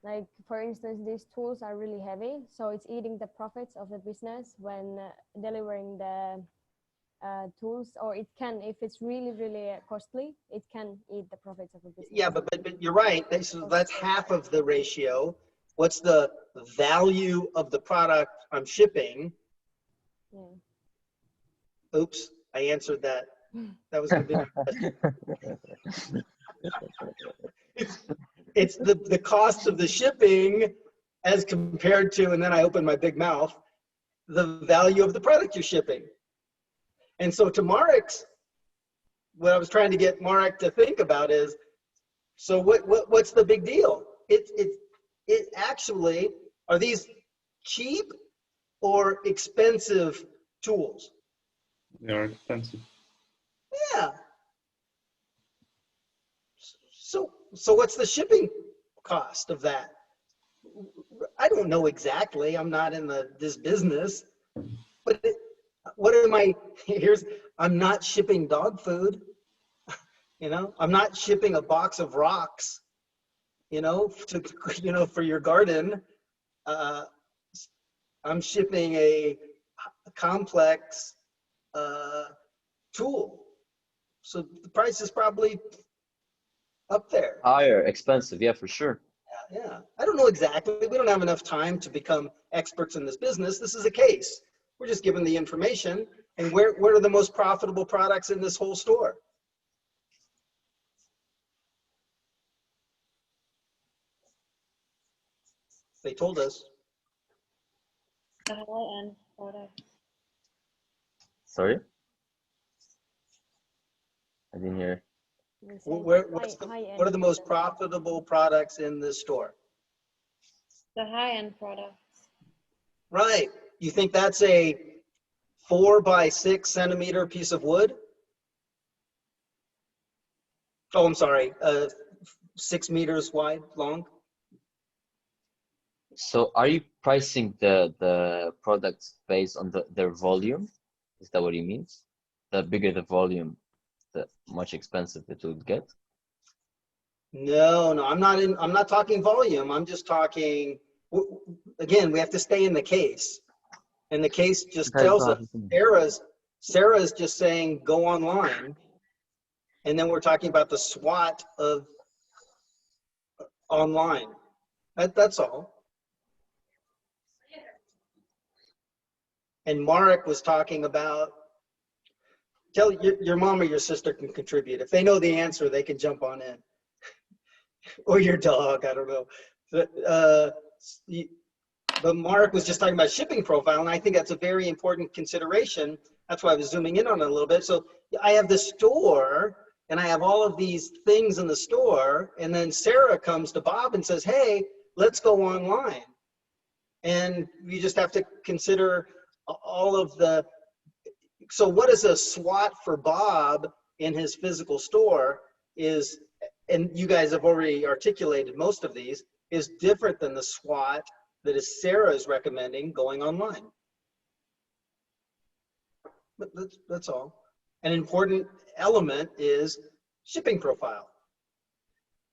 Like, for instance, these tools are really heavy, so it's eating the profits of the business when delivering the tools, or it can, if it's really, really costly, it can eat the profits of the business. Yeah, but you're right. So that's half of the ratio. What's the value of the product I'm shipping? Yeah. Oops, I answered that. That was going to be my question. It's the cost of the shipping as compared to, and then I open my big mouth, the value of the product you're shipping. And so to Marek's, what I was trying to get Marek to think about is, so what's the big deal? It actually, are these cheap or expensive tools? They are expensive. Yeah. So what's the shipping cost of that? I don't know exactly. I'm not in this business, but what am I? I'm not shipping dog food. You know, I'm not shipping a box of rocks. You know, for your garden. I'm shipping a complex tool, so the price is probably up there. Higher, expensive, yeah, for sure. Yeah, I don't know exactly. We don't have enough time to become experts in this business. This is a case. We're just given the information. And where are the most profitable products in this whole store? They told us. The high-end products. Sorry? I didn't hear. What are the most profitable products in this store? The high-end products. Right. You think that's a 4 by 6 centimeter piece of wood? Oh, I'm sorry. 6 meters wide, long? So are you pricing the products based on their volume? Is that what you mean? The bigger the volume, the much expensive it would get? No, I'm not talking volume. I'm just talking, again, we have to stay in the case. And the case just tells us, Sarah's just saying, go online. And then we're talking about the SWOT of online. That's all. And Marek was talking about, tell your mom or your sister can contribute. If they know the answer, they can jump on in. Or your dog, I don't know. But Marek was just talking about shipping profile, and I think that's a very important consideration. That's why I was zooming in on it a little bit. So I have the store, and I have all of these things in the store, and then Sarah comes to Bob and says, hey, let's go online. And you just have to consider all of the, so what is a SWOT for Bob in his physical store is, and you guys have already articulated most of these, is different than the SWOT that is Sarah's recommending going online. But that's all. An important element is shipping profile.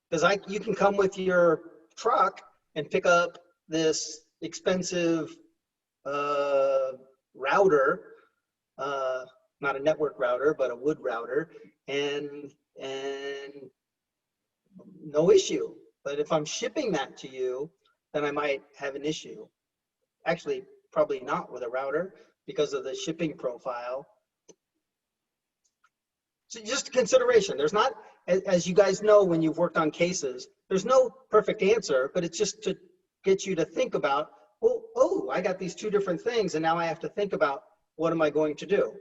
Because you can come with your truck and pick up this expensive router, not a network router, but a wood router, and no issue. But if I'm shipping that to you, then I might have an issue. actually probably not with a router because of the shipping profile. So just a consideration. There's not, as you guys know, when you've worked on cases, there's no perfect answer, but it's just to get you to think about, well, oh, I got these two different things, and now I have to think about what am I going to do?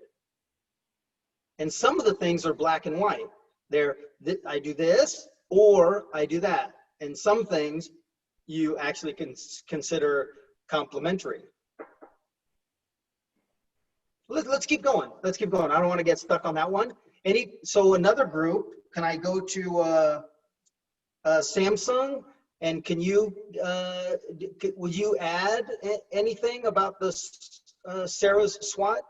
And some of the things are black and white. They're, I do this or I do that. And some things you actually can consider complementary. Let's keep going. Let's keep going. I don't want to get stuck on that one. So another group, can I go to Samsung? And can you, would you add anything about this Sarah's SWOT?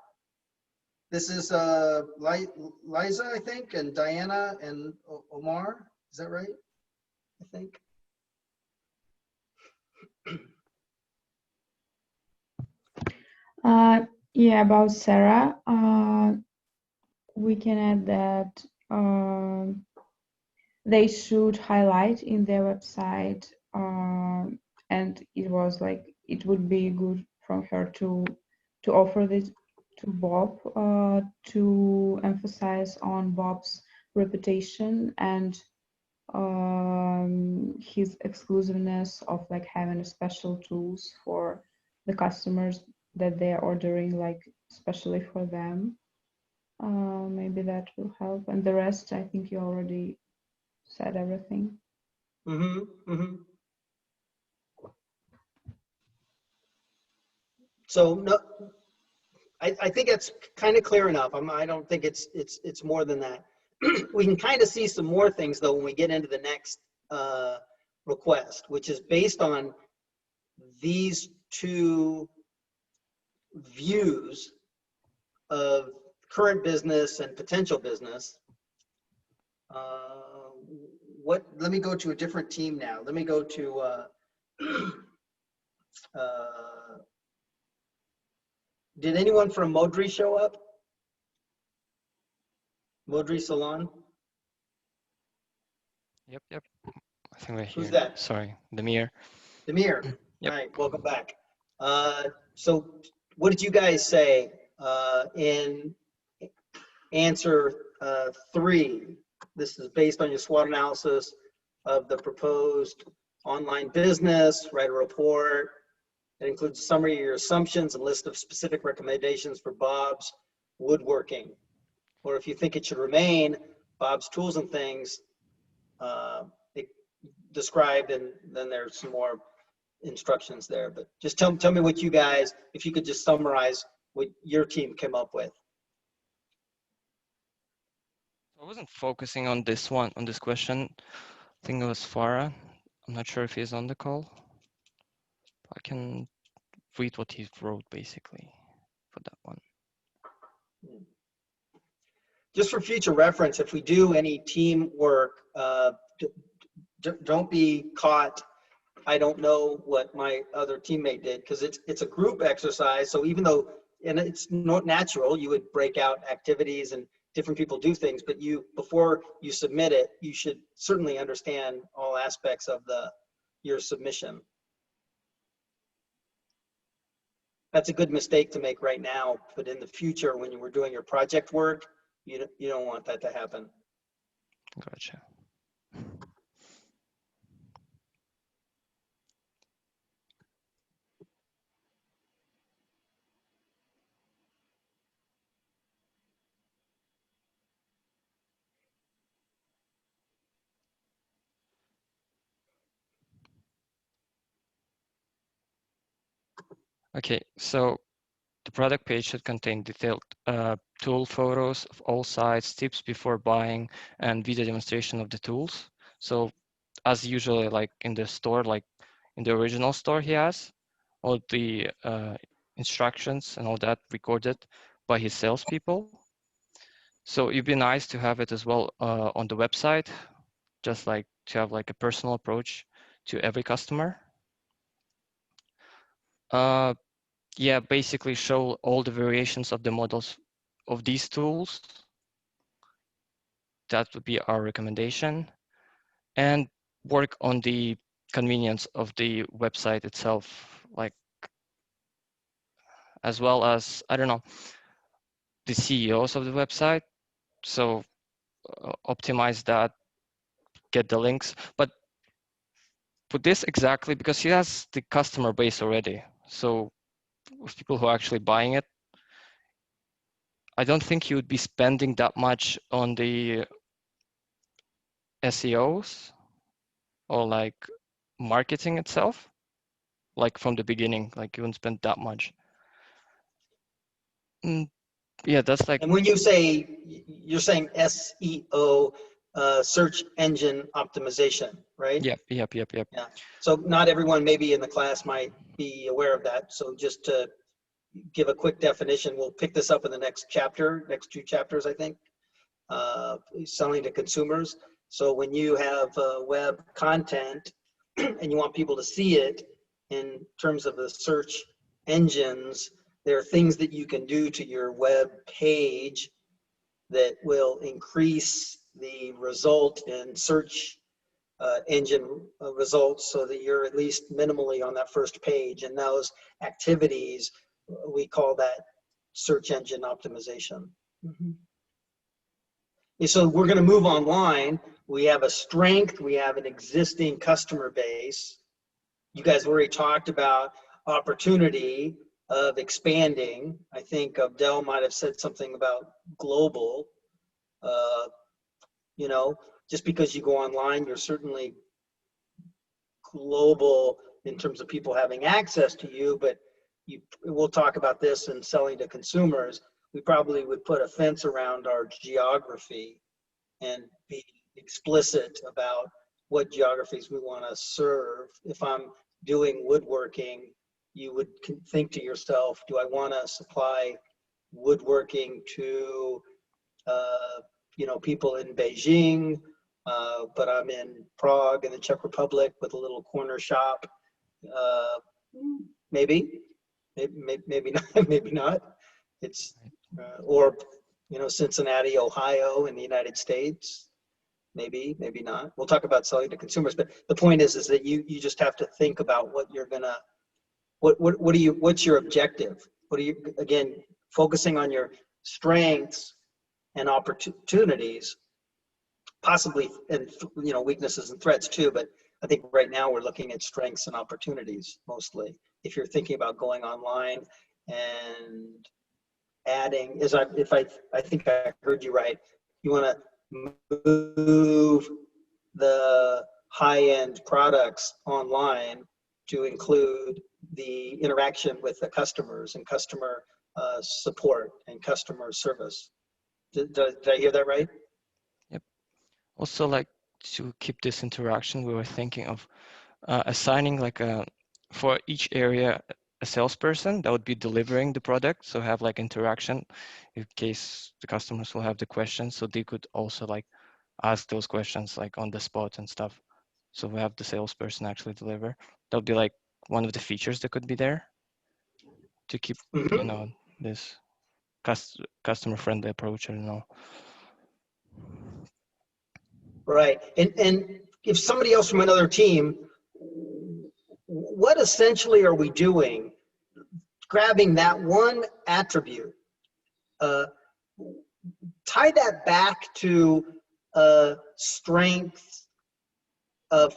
This is Liza, I think, and Diana and Omar. Is that right? I think. Yeah, about Sarah, we can add that they should highlight in their website, and it was like it would be good from her to offer this to Bob, to emphasize on Bob's reputation and his exclusiveness of like having special tools for the customers that they're ordering, like especially for them. Maybe that will help, and the rest I think you already said everything. So no, I think it's kind of clear enough. I don't think it's more than that. We can kind of see some more things though when we get into the next request, which is based on these two views of current business and potential business. Let me go to a different team now. Let me go to did anyone from Modri show up? Modri Salon? Yep. I think we're here. Who's that? Sorry, Demir. Demir. Yep. All right, welcome back. So what did you guys say in answer 3? This is based on your SWOT analysis of the proposed online business. Write a report. It includes a summary of your assumptions, a list of specific recommendations for Bob's woodworking. Or if you think it should remain, Bob's tools and things described, and then there's some more instructions there. But just tell me what you guys, if you could just summarize what your team came up with. I wasn't focusing on this one, on this question. I think it was Farah. I'm not sure if he's on the call. I can read what he wrote basically for that one. Just for future reference, if we do any teamwork, don't be caught, I don't know what my other teammate did, because it's a group exercise. So even though, and it's not natural, you would break out activities and different people do things, but before you submit it, you should certainly understand all aspects of your submission. That's a good mistake to make right now, but in the future, when you were doing your project work, you don't want that to happen. Gotcha. Okay, so the product page should contain detailed tool photos of all sides, tips before buying, and video demonstration of the tools. So as usually, like in the store, like in the original store, he has all the instructions and all that recorded by his salespeople. So it'd be nice to have it as well on the website, just like to have like a personal approach to every customer. Yeah, basically show all the variations of the models of these tools. That would be our recommendation. And work on the convenience of the website itself. Like as well as, I don't know, the CEOs of the website. So optimize that, get the links, but put this exactly because he has the customer base already. So with people who are actually buying it, I don't think you would be spending that much on the SEOs or like marketing itself, like from the beginning, like you wouldn't spend that much. Yeah, that's like. And when you say, you're saying SEO, search engine optimization, right? Yep. Yeah. So not everyone maybe in the class might be aware of that. So just to give a quick definition, we'll pick this up in the next chapter, next 2 chapters, I think, selling to consumers. So when you have web content and you want people to see it in terms of the search engines, there are things that you can do to your web page that will increase the result in search engine results so that you're at least minimally on that first page. And those activities, we call that search engine optimization. So we're going to move online. We have a strength. We have an existing customer base. You guys already talked about opportunity of expanding. I think Dell might have said something about global. You know, just because you go online, you're certainly global in terms of people having access to you, but we'll talk about this in selling to consumers. We probably would put a fence around our geography and be explicit about what geographies we want to serve. If I'm doing woodworking, you would think to yourself, do I want to supply woodworking to you know, people in Beijing, but I'm in Prague in the Czech Republic with a little corner shop. Maybe not, maybe not. It's or you know, Cincinnati, Ohio, in the United States. Maybe not. We'll talk about selling to consumers, but the point is that you just have to think about what you're gonna, what's your objective? What are you, again, focusing on your strengths and opportunities, possibly, and you know, weaknesses and threats too, but I think right now we're looking at strengths and opportunities mostly. If you're thinking about going online and adding, I think I heard you right, you want to move the high-end products online to include the interaction with the customers and customer support and customer service. Did I hear that right? Yep. Also, like, to keep this interaction, we were thinking of assigning like for each area a salesperson that would be delivering the product. So have like interaction in case the customers will have the questions, so they could also like ask those questions like on the spot and stuff. So we have the salesperson actually deliver. That would be like one of the features that could be there to keep, you know, this customer friendly approach. I don't know. Right. And if somebody else from another team, what essentially are we doing? Grabbing that one attribute, tie that back to strength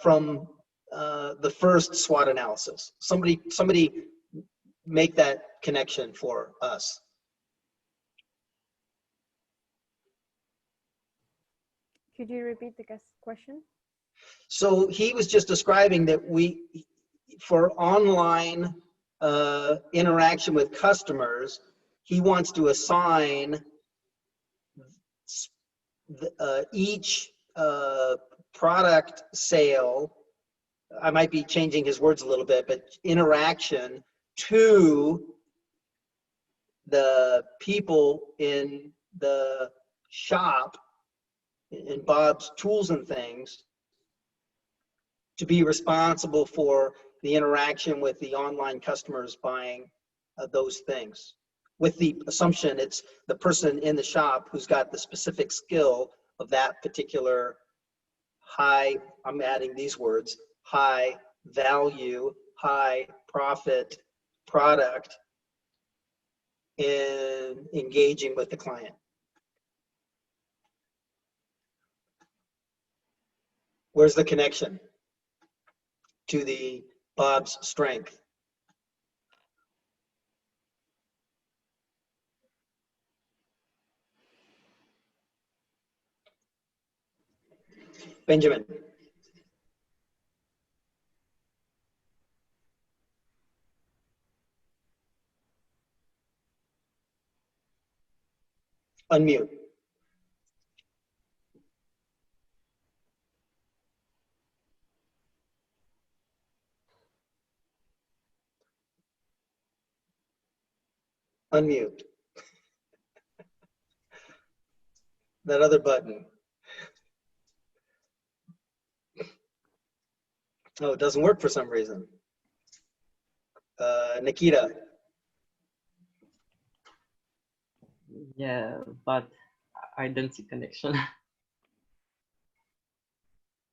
from the first SWOT analysis. Somebody make that connection for us. Could you repeat the question? So he was just describing that for online interaction with customers, he wants to assign each product sale, I might be changing his words a little bit, but interaction to the people in the shop, in Bob's Tools and Things, to be responsible for the interaction with the online customers buying those things, with the assumption it's the person in the shop who's got the specific skill of that particular high, I'm adding these words, high value, high profit product in engaging with the client? Where's the connection to the Bob's strength? Benjamin. Unmute. Unmute. That other button. Oh, it doesn't work for some reason. Nikita. Yeah, but I don't see connection.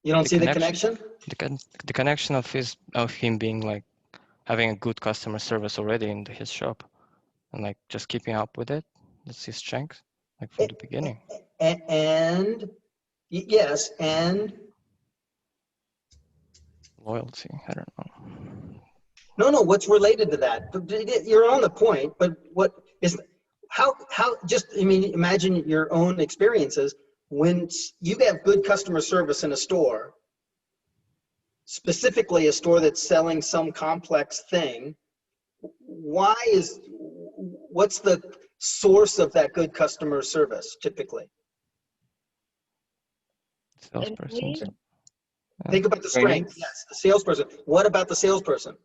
You don't see the connection? The connection of him being like having a good customer service already in his shop and like just keeping up with it. That's his strength, like from the beginning. And yes, and Loyalty. I don't know. no, what's related to that? You're on the point, but what is how just, I mean, imagine your own experiences when you have good customer service in a store, specifically a store that's selling some complex thing. What's the source of that good customer service typically? Salesperson. Think about the strength. Yes, the salesperson. What about the salesperson?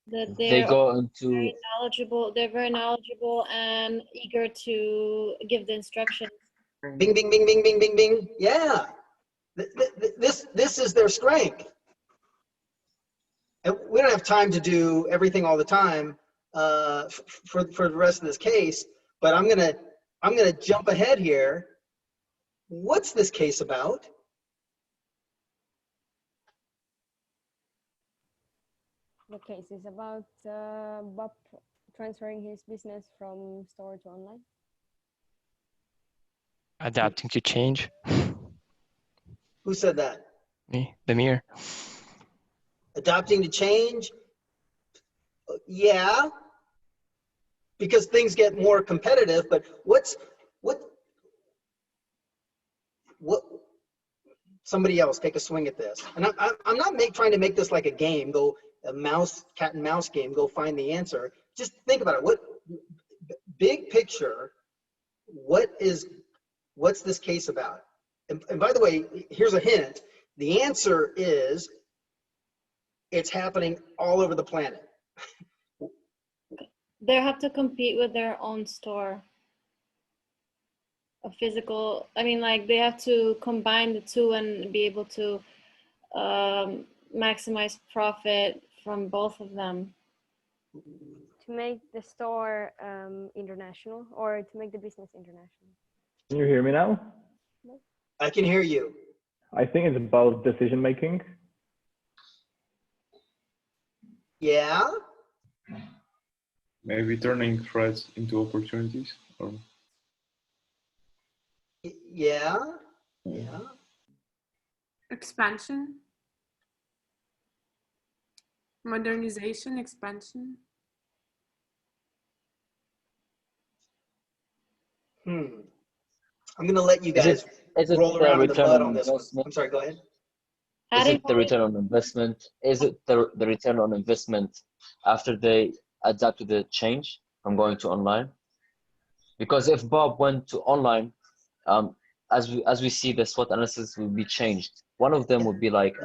That They go into very knowledgeable. They're very knowledgeable and eager to give the instructions. Bing, bing, bing, bing, bing, bing, bing. Yeah. This is their strength. And we don't have time to do everything all the time for the rest of this case, but I'm gonna jump ahead here. What's this case about? The case is about Bob transferring his business from store to online. Adapting to change. Who said that? Me, Demir. Adapting to change? Yeah, because things get more competitive, but what, somebody else take a swing at this. And I'm not trying to make this like a game, go a cat and mouse game, go find the answer. Just think about it. What big picture, what's this case about? And by the way, here's a hint. The answer is it's happening all over the planet. They have to compete with their own store. A physical, I mean, like they have to combine the two and be able to maximize profit from both of them. To make the store international, or to make the business international. Can you hear me now? I can hear you. I think it's about decision making. Yeah. Maybe turning threats into opportunities, or Yeah. Expansion. Modernization, expansion. I'm going to let you guys roll around in the mud on this one. I'm sorry, go ahead. Is it the return on investment? Is it the return on investment after they adapt to the change from going to online? Because if Bob went to online, as we see, the SWOT analysis will be changed. One of them would be like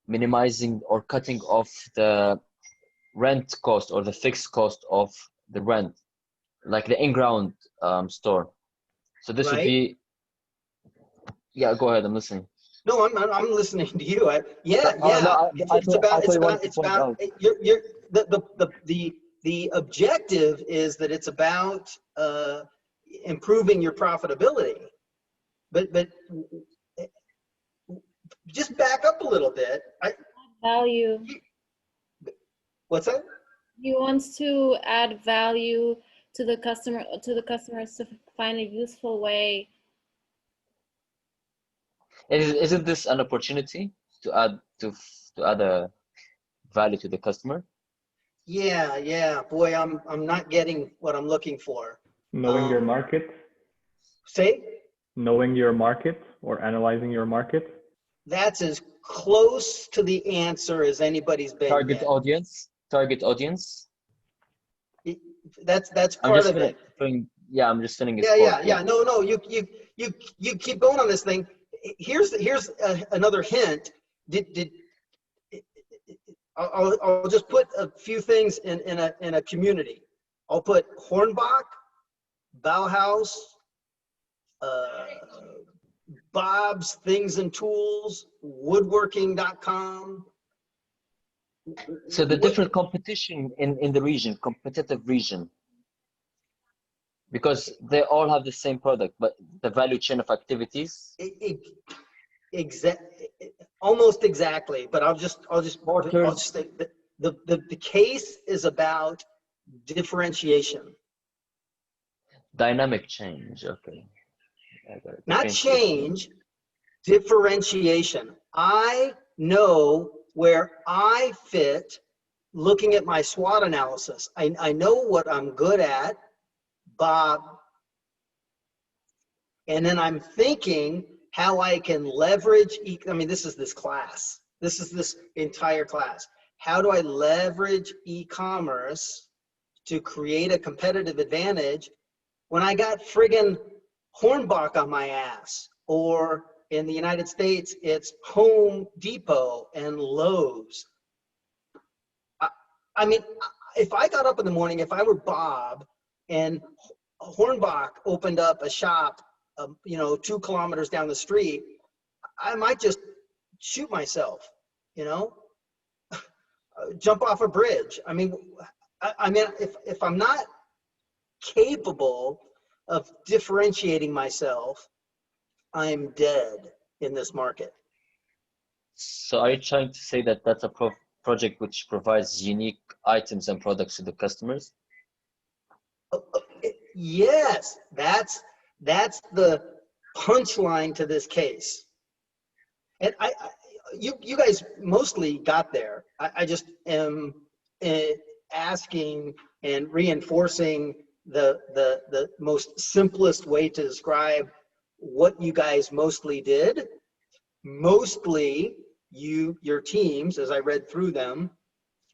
minimizing or cutting off the rent cost or the fixed cost of the rent, like the in-ground store. So this would be, yeah, go ahead, I'm listening. No, I'm listening to you. The objective is that it's about improving your profitability, but just back up a little bit. Value. What's that? He wants to add value to the customers to find a useful way. Isn't this an opportunity to add a value to the customer? Yeah. Boy, I'm not getting what I'm looking for. Knowing your market, Say? knowing your market or analyzing your market. That's as close to the answer as anybody's been Target yet. audience. Target audience. That's I'm part just of it. yeah, I'm just filling his Yeah. No. You keep going on this thing. Here's another hint. I'll just put a few things in a community. I'll put Hornbach, Bauhaus, Bob's Things and Tools, woodworking.com. So the different competition in the region, competitive region, because they all have the same product, but the value chain of activities. Almost exactly, but I'll just say that the case is about differentiation. Dynamic change, okay. Not change, differentiation. I know where I fit looking at my SWOT analysis. I know what I'm good at, Bob. And then I'm thinking how I can leverage, this is this class. This is this entire class. How do I leverage e-commerce to create a competitive advantage when I got friggin' Hornbach on my ass? Or in the United States, it's Home Depot and Lowe's. If I got up in the morning, if I were Bob and Hornbach opened up a shop 2 kilometers down the street, I might just shoot myself, jump off a bridge. If I'm not capable of differentiating myself, I'm dead in this market. So are you trying to say that that's a project which provides unique items and products to the customers? Yes, that's the punchline to this case. And you guys mostly got there. I just am asking and reinforcing the most simplest way to describe what you guys mostly did. Mostly your teams, as I read through them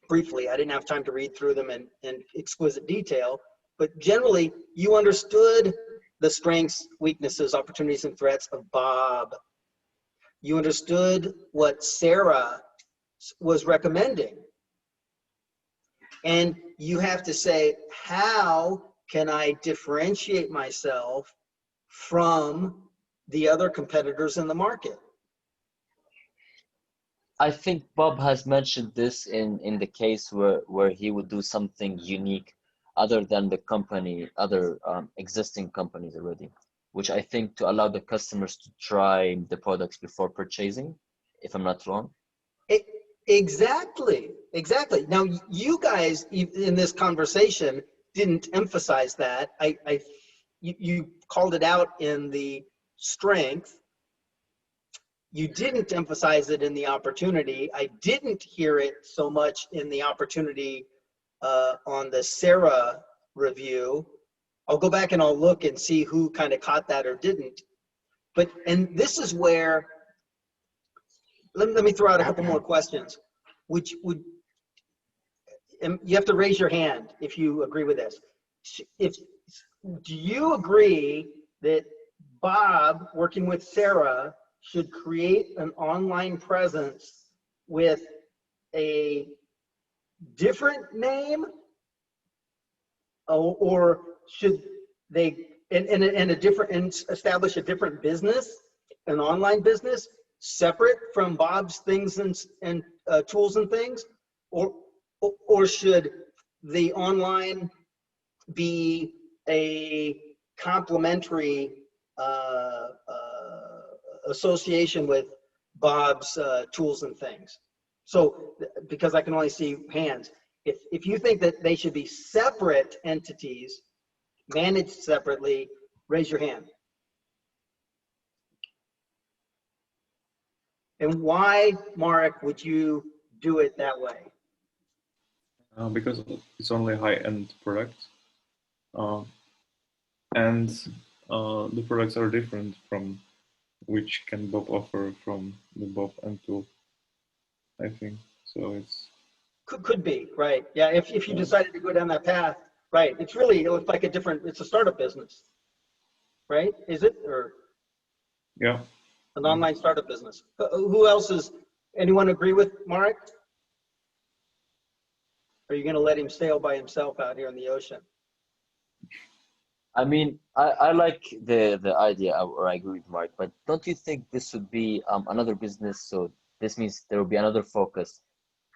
briefly, I didn't have time to read through them in exquisite detail, but generally you understood the strengths, weaknesses, opportunities, and threats of Bob. You understood what Sarah was recommending. And you have to say, how can I differentiate myself from the other competitors in the market? I think Bob has mentioned this in the case where he would do something unique other than the company, other existing companies already, which I think to allow the customers to try the products before purchasing, if I'm not wrong. Exactly. Now, you guys in this conversation didn't emphasize that. You called it out in the strength. You didn't emphasize it in the opportunity. I didn't hear it so much in the opportunity on the Sarah review. I'll go back and I'll look and see who kind of caught that or didn't. And this is where, let me throw out a couple more questions. And you have to raise your hand if you agree with this. Do you agree that Bob, working with Sarah, should create an online presence with a different name, or should they establish a different business, an online business separate from Bob's Things and Tools and Things, or should the online be a complementary association with Bob's Tools and Things? So, because I can only see hands, if you think that they should be separate entities, managed separately, raise your hand. And why, Marek, would you do it that way? Because it's only high-end product, and the products are different from which can Bob offer from the Bob and tool, I think. So it's Could be, right? Yeah, if you decided to go down that path, right? It's really, it looks like a different, it's a startup business, right? Is it, or yeah. an online startup business? Who else is? Anyone agree with Marek? Or are you going to let him sail by himself out here in the ocean? I mean, I like the idea, or I agree with Mark, but don't you think this would be another business? So this means there will be another focus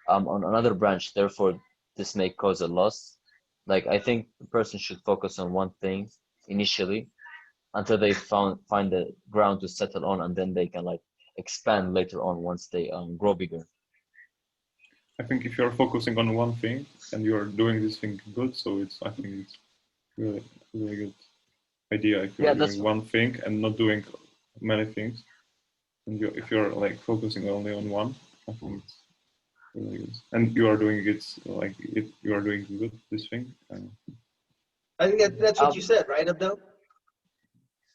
on another branch. Therefore, this may cause a loss. Like, I think the person should focus on one thing initially until they find the ground to settle on, and then they can like expand later on once they grow bigger. I think if you're focusing on one thing and you're doing this thing good, so I think it's really good idea if you're doing one thing and not doing many things. And if you're like focusing only on one, I think it's really good. And you are doing it like you are doing good this thing. I think that's what you said, right, Abdel?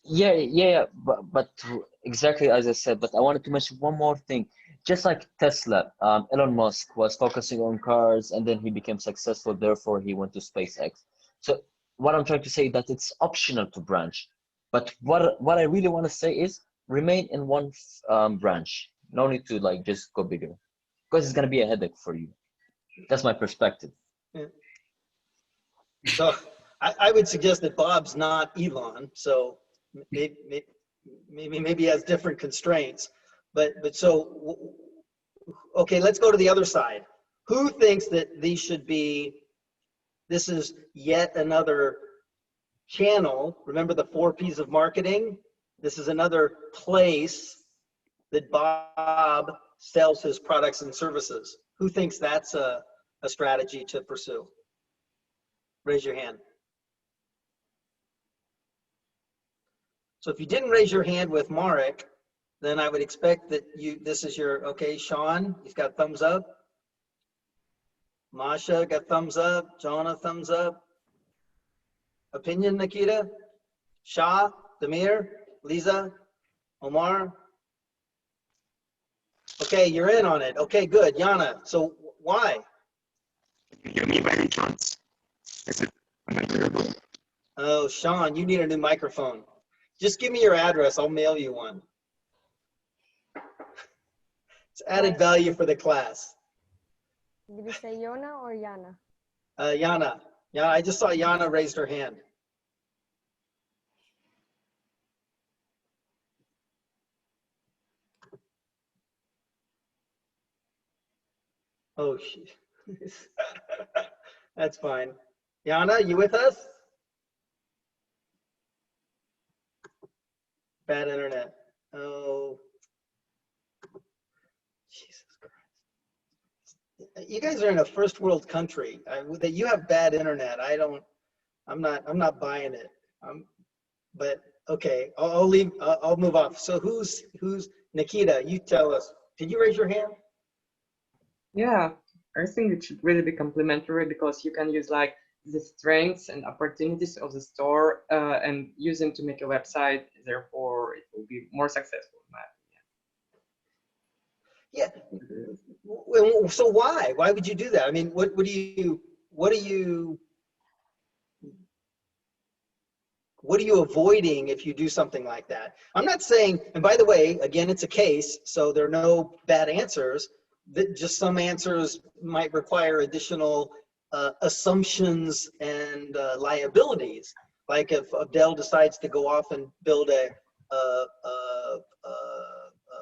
Yeah, but exactly as I said. But I wanted to mention one more thing. Just like Tesla, Elon Musk was focusing on cars, and then he became successful. Therefore, he went to SpaceX. So what I'm trying to say is that it's optional to branch. But what I really want to say is remain in one branch. No need to like just go bigger, because it's gonna be a headache for you. That's my perspective. Yeah. So I would suggest that Bob's not Elon, so maybe he has different constraints. But so, okay, let's go to the other side. Who thinks that this is yet another channel? Remember the 4 P's of marketing? This is another place that Bob sells his products and services. Who thinks that's a strategy to pursue? Raise your hand. So if you didn't raise your hand with Marek, then I would expect that this is your, okay, Sean, he's got thumbs up. Masha got thumbs up. Jonah, thumbs up. Opinion, Nikita? Shah, Demir, Lisa, Omar? Okay, you're in on it. Okay, good. Yana, so why? You hear me by any chance? Is it available? Oh, Sean, you need a new microphone. Just give me your address. I'll mail you one. It's added value for the class. Did you say Yona or Yana? Yana. Yeah, I just saw Yana raised her hand. Oh, that's fine. Yana, you with us? Bad internet. Oh, Jesus Christ! You guys are in a first world country. That you have bad internet. I'm not buying it. But okay, I'll leave. I'll move off. So who's Nikita? You tell us. Did you raise your hand? Yeah, I think it should really be complementary because you can use like the strengths and opportunities of the store and use them to make a website. Therefore, it will be more successful in my opinion. Yeah. So why? Why would you do that? I mean, what are you avoiding if you do something like that? I'm not saying, and by the way, again, it's a case, so there are no bad answers. That just some answers might require additional assumptions and liabilities. Like if Abdel decides to go off and build a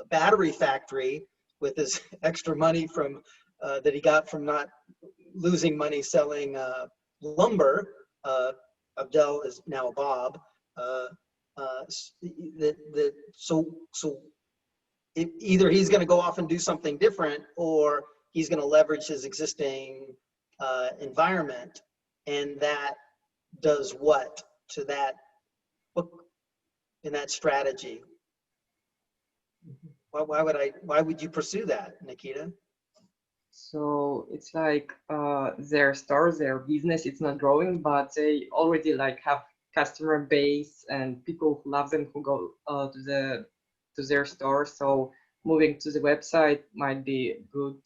battery factory with his extra money from that he got from not losing money selling lumber. Abdel is now Bob. So either he's going to go off and do something different, or he's going to leverage his existing environment, and that does what to that book in that strategy? Why would you pursue that, Nikita? So it's like their stores, their business, it's not growing, but they already like have customer base and people who love them, who go to their store. So moving to the website might be good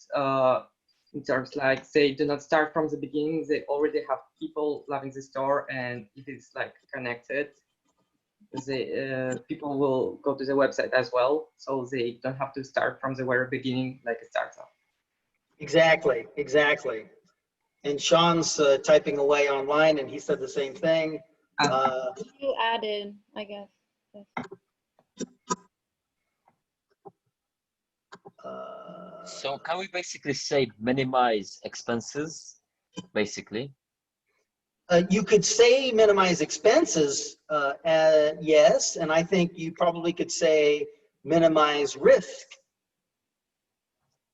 in terms like they do not start from the beginning. They already have people loving the store, and it is like connected. The people will go to the website as well, so they don't have to start from the very beginning like a startup. Exactly, exactly. And Sean's typing away online, and he said the same thing. You added, I guess. So can we basically say minimize expenses, basically? You could say minimize expenses, yes, and I think you probably could say minimize risk.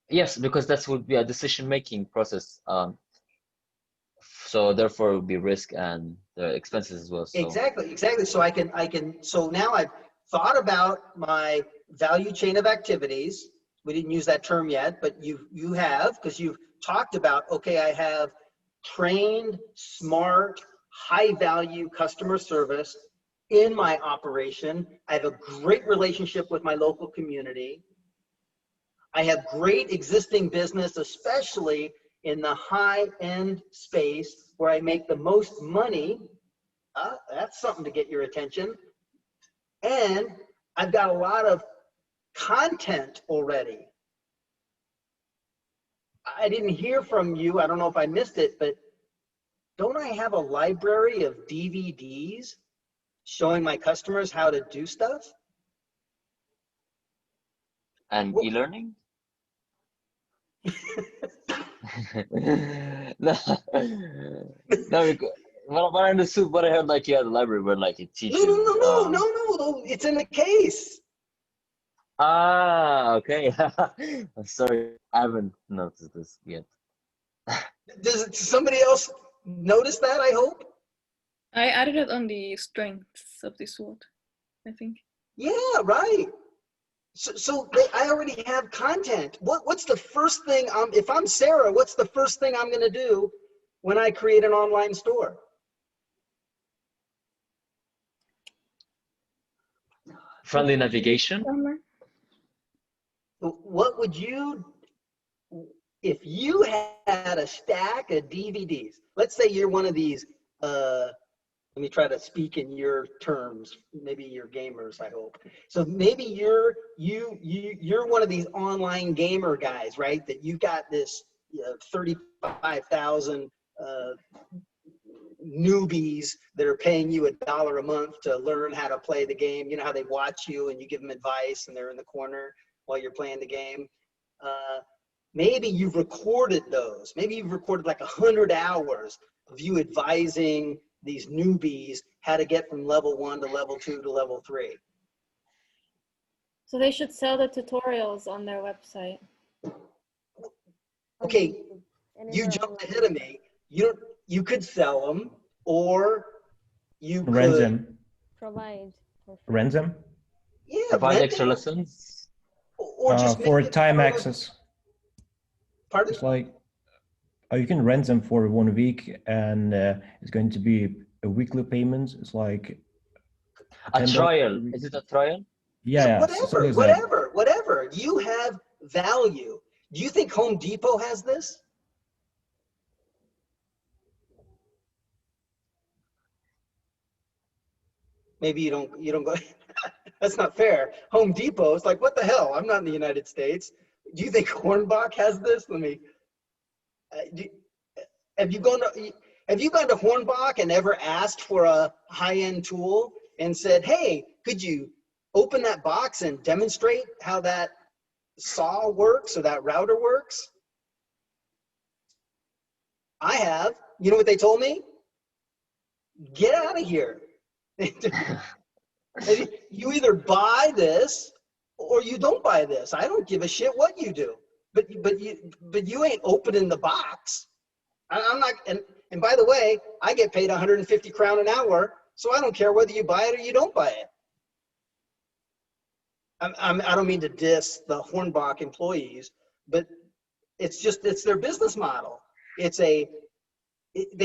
Yes, because that would be a decision-making process. So therefore, it would be risk and the expenses as well. So. Exactly, exactly. So so now I've thought about my value chain of activities. We didn't use that term yet, but you have, because you've talked about, okay, I have trained, smart, high value customer service in my operation. I have a great relationship with my local community. I have great existing business, especially in the high-end space where I make the most money. That's something to get your attention. And I've got a lot of content already. I didn't hear from you. I don't know if I missed it, but don't I have a library of DVDs showing my customers how to do stuff? And e-learning? No, what I understood, what I heard, like you had a library where like it teaches. No, it's in the case. Ah, okay. I'm sorry, I haven't noticed this yet. Does somebody else notice that, I hope? I added it on the strengths of the SWOT, I think. Yeah, right. So I already have content. What's the first thing, if I'm Sarah, what's the first thing I'm gonna do when I create an online store? Friendly navigation. What would you, if you had a stack of DVDs, let's say you're one of these, let me try to speak in your terms. Maybe you're gamers, I hope. So maybe you're one of these online gamer guys, right? That you got this 35,000 newbies that are paying you $1 a month to learn how to play the game. You know how they watch you and you give them advice and they're in the corner while you're playing the game. Maybe you've recorded those. Maybe you've recorded like 100 hours of you advising these newbies how to get from level 1 to level 2 to level 3. So they should sell the tutorials on their website. Okay, you jumped ahead of me. You could sell them, or you could rent them. Provide. Rent them. Yeah, provide extra lessons. Or just for time access. Pardon? It's like you can rent them for 1 week, and it's going to be a weekly payment. It's like a trial. Is it a trial? Yeah. Whatever. You have value. Do you think Home Depot has this? Maybe you don't go. That's not fair. Home Depot is like, what the hell? I'm not in the United States. Do you think Hornbach has this? Let me. Have you gone to Hornbach and ever asked for a high-end tool and said, hey, could you open that box and demonstrate how that saw works or that router works? I have. You know what they told me? Get out of here. You either buy this or you don't buy this. I don't give a shit what you do. But you ain't opening the box. I'm not. And by the way, I get paid 150 crown an hour So I don't care whether you buy it or you don't buy it. I don't mean to diss the Hornbach employees, but it's their business model. They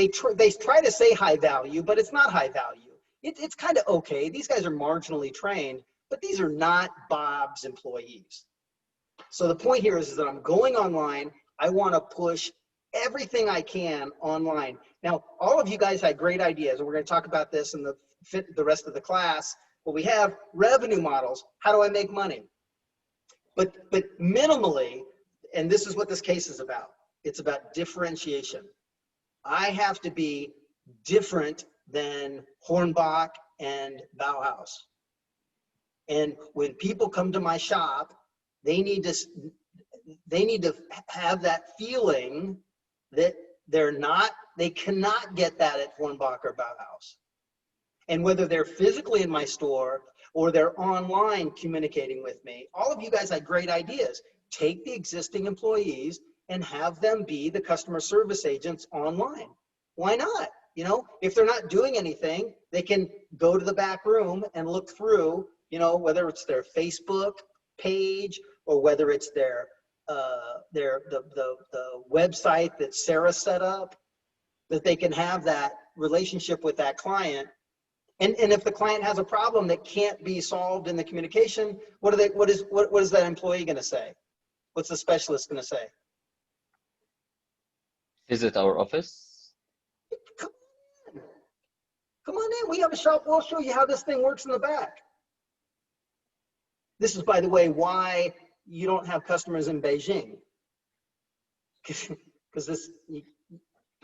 try to say high value, but it's not high value. It's kind of okay. These guys are marginally trained, but these are not Bob's employees. So the point here is that I'm going online. I want to push everything I can online. Now, all of you guys had great ideas, and we're going to talk about this in the rest of the class. But we have revenue models. How do I make money? But minimally, and this is what this case is about. It's about differentiation. I have to be different than Hornbach and Bauhaus. And when people come to my shop, they need to have that feeling that they cannot get that at Hornbach or Bauhaus. And whether they're physically in my store or they're online communicating with me, all of you guys had great ideas. Take the existing employees and have them be the customer service agents online. Why not? You know, if they're not doing anything, they can go to the back room and look through, you know, whether it's their Facebook page or whether it's the website that Sarah set up, that they can have that relationship with that client. And if the client has a problem that can't be solved in the communication, what is that employee going to say? What's the specialist going to say? Visit our office. Come on in. We have a shop. We'll show you how this thing works in the back. This is, by the way, why you don't have customers in Beijing. Because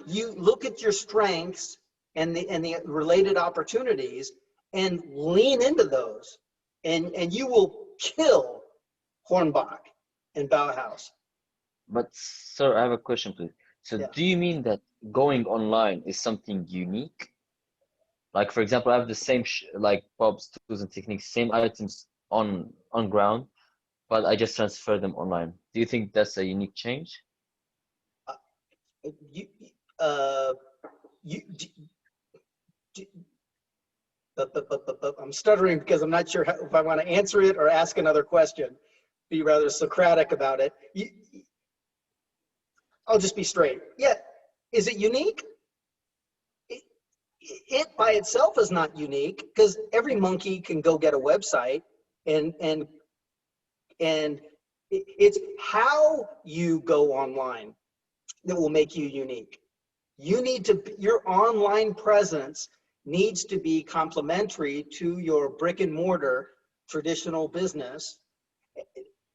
you look at your strengths and the related opportunities and lean into those, and you will kill Hornbach and Bauhaus. But sir, I have a question, please. So Yeah. do you mean that going online is something unique? Like, for example, I have the same like Bob's tools and techniques, same items on ground, but I just transfer them online. Do you think that's a unique change? I'm stuttering because I'm not sure if I want to answer it or ask another question. Be rather Socratic about it. I'll just be straight. Yeah, is it unique? It by itself is not unique because every monkey can go get a website, and it's how you go online that will make you unique. Your online presence needs to be complementary to your brick and mortar traditional business.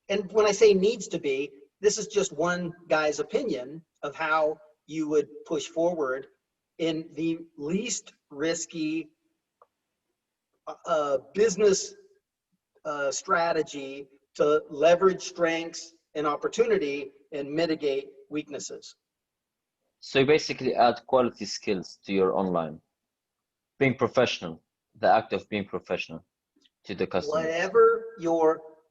And when I say needs to be, this is just one guy's opinion of how you would push forward in the least risky business strategy to leverage strengths and opportunity and mitigate weaknesses. So you basically add quality skills to your online. Being professional, the act of being professional to the customer. Whatever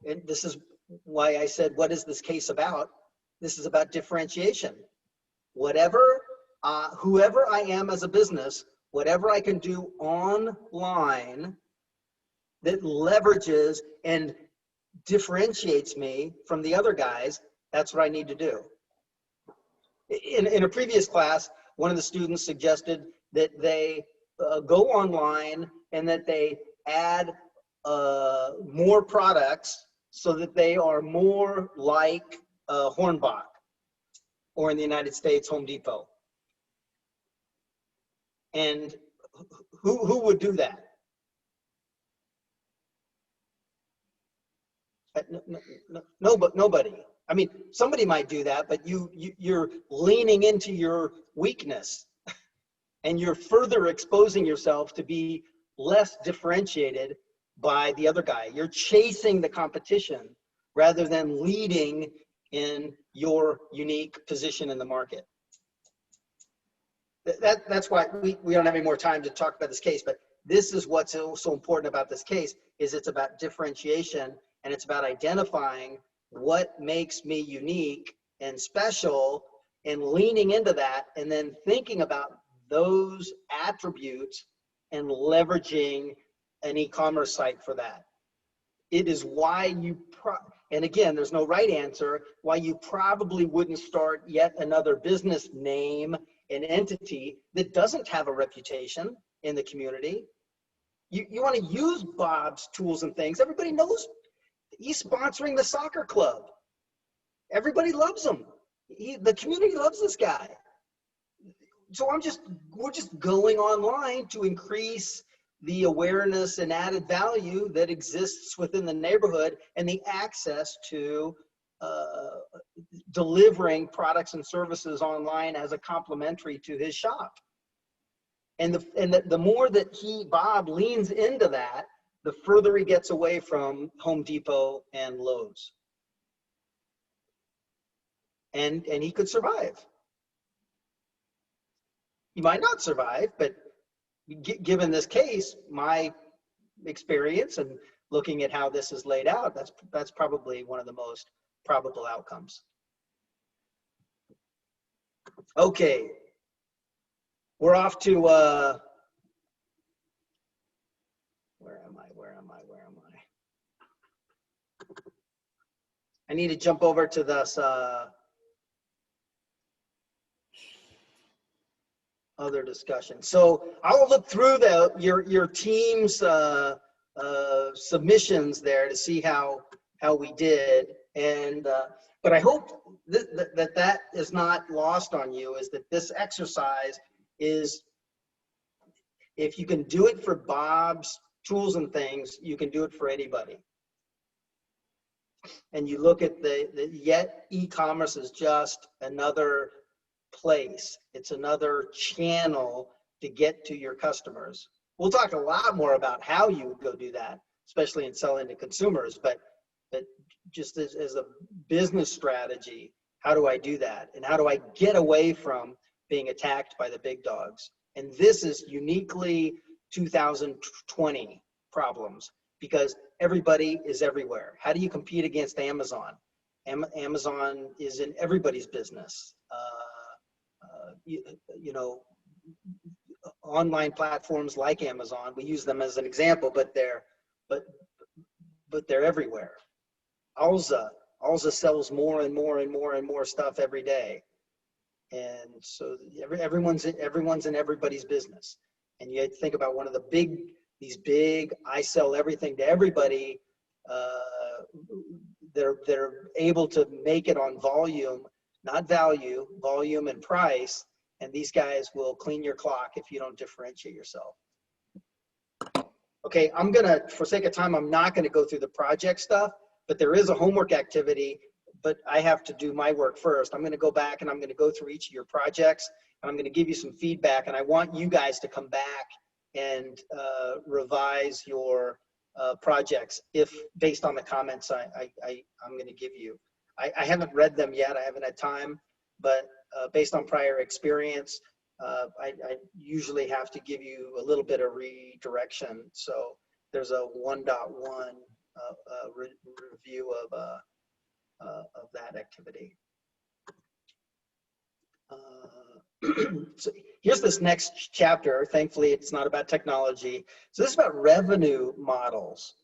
and this is why I said, what is this case about? This is about differentiation. Whoever I am as a business, whatever I can do online that leverages and differentiates me from the other guys, that's what I need to do. In a previous class, one of the students suggested that they go online and that they add more products so that they are more like Hornbach, or in the United States, Home Depot. And who would do that? No, but nobody. I mean, somebody might do that, but you're leaning into your weakness and you're further exposing yourself to be less differentiated by the other guy. You're chasing the competition rather than leading in your unique position in the market. That's why we don't have any more time to talk about this case, but this is what's so important about this case, is it's about differentiation, and it's about identifying what makes me unique and special and leaning into that, and then thinking about those attributes and leveraging an e-commerce site for that. It is why you, and again, there's no right answer, why you probably wouldn't start yet another business name, an entity that doesn't have a reputation in the community. You want to use Bob's tools and things. Everybody knows he's sponsoring the soccer club. Everybody loves him. The community loves this guy. So we're just going online to increase the awareness and added value that exists within the neighborhood and the access to delivering products and services online as a complementary to his shop. And the more that Bob leans into that, the further he gets away from Home Depot and Lowe's. And he could survive. He might not survive, but given this case, my experience and looking at how this is laid out, that's probably one of the most probable outcomes. Okay, we're off to where am I? I need to jump over to this other discussion. So I'll look through your team's submissions there to see how we did, and but I hope that is not lost on you, is that this exercise is, if you can do it for Bob's tools and things, you can do it for anybody. And you look at yet e-commerce is just another place. It's another channel to get to your customers. We'll talk a lot more about how you would go do that, especially in selling to consumers, but just as a business strategy, how do I do that? And how do I get away from being attacked by the big dogs? And this is uniquely 2020 problems, because everybody is everywhere. How do you compete against Amazon? Amazon is in everybody's business. You know, online platforms like Amazon, we use them as an example, but they're everywhere. Alza sells more and more and more and more stuff every day, and so everyone's in everybody's business. And you think about one of these big I sell everything to everybody. They're able to make it on volume, not value, volume and price. And these guys will clean your clock if you don't differentiate yourself. Okay, for sake of time, I'm not gonna go through the project stuff, but there is a homework activity, but I have to do my work first. I'm gonna go back and I'm gonna go through each of your projects, and I'm gonna give you some feedback, and I want you guys to come back and revise your projects based on the comments I'm gonna give you. I haven't read them yet, I haven't had time, but based on prior experience, I usually have to give you a little bit of redirection. So there's a 1.1 review of that activity. So here's this next chapter. Thankfully, it's not about technology. So this is about revenue models.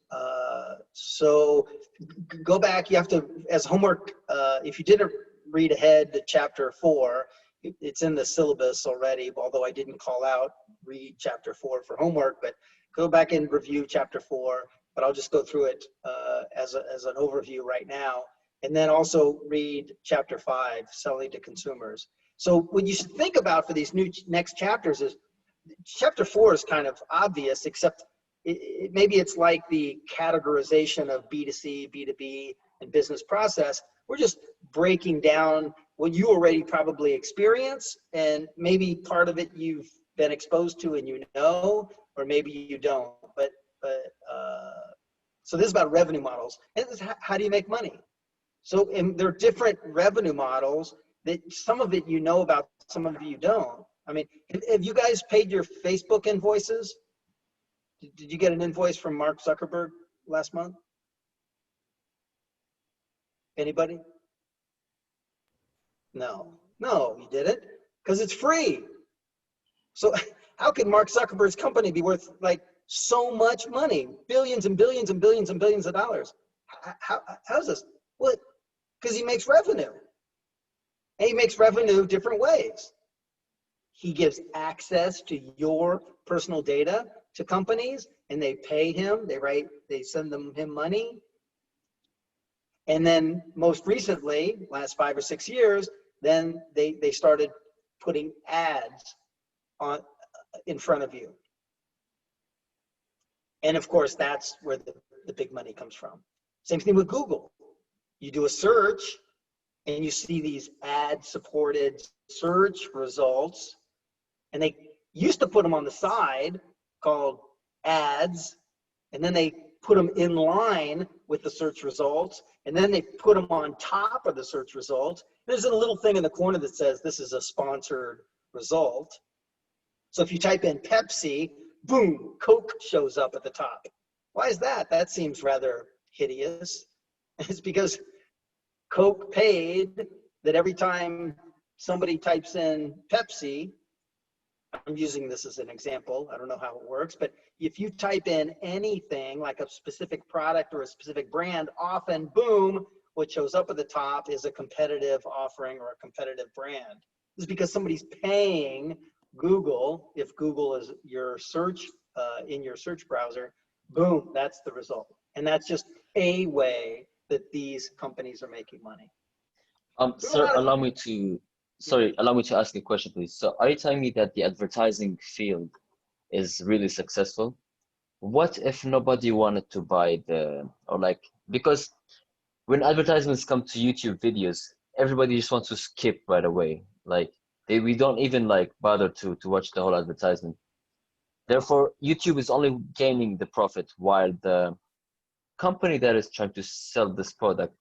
So go back, you have to, as homework, if you didn't read ahead to chapter 4, it's in the syllabus already, although I didn't call out read chapter 4 for homework, but go back and review chapter 4, but I'll just go through it as an overview right now. And then also read chapter 5, selling to consumers. So what you should think about for these next chapters is, chapter 4 is kind of obvious, except maybe it's like the categorization of B2C, B2B, and business process. We're just breaking down what you already probably experience, and maybe part of it you've been exposed to and you know, or maybe you don't. So this is about revenue models. And this is how do you make money? So there are different revenue models that some of it you know about, some of it you don't. I mean, have you guys paid your Facebook invoices? Did you get an invoice from Mark Zuckerberg last month? Anybody? No, you didn't, because it's free. So how can Mark Zuckerberg's company be worth like so much money, billions and billions and billions and billions of dollars? How's this? Well, because he makes revenue. And he makes revenue different ways. He gives access to your personal data to companies, and they pay him, they send him money. And then most recently, last 5 or 6 years, then they started putting ads in front of you. And of course, that's where the big money comes from. Same thing with Google. You do a search and you see these ad-supported search results, and they used to put them on the side called ads, and then they put them in line with the search results, and then they put them on top of the search results. There's a little thing in the corner that says this is a sponsored result. So if you type in Pepsi, boom, Coke shows up at the top. Why is that? That seems rather hideous. It's because Coke paid that every time somebody types in Pepsi, I'm using this as an example, I don't know how it works, but if you type in anything like a specific product or a specific brand, often, boom, what shows up at the top is a competitive offering or a competitive brand. This is because somebody's paying Google. If Google is your search, in your search browser, boom, that's the result. And that's just a way that these companies are making money. Sir, allow me to ask a question, please. So are you telling me that the advertising field is really successful? What if nobody wanted to buy because when advertisements come to YouTube videos, everybody just wants to skip right away. Like we don't even bother to watch the whole advertisement. Therefore, YouTube is only gaining the profit while the company that is trying to sell this product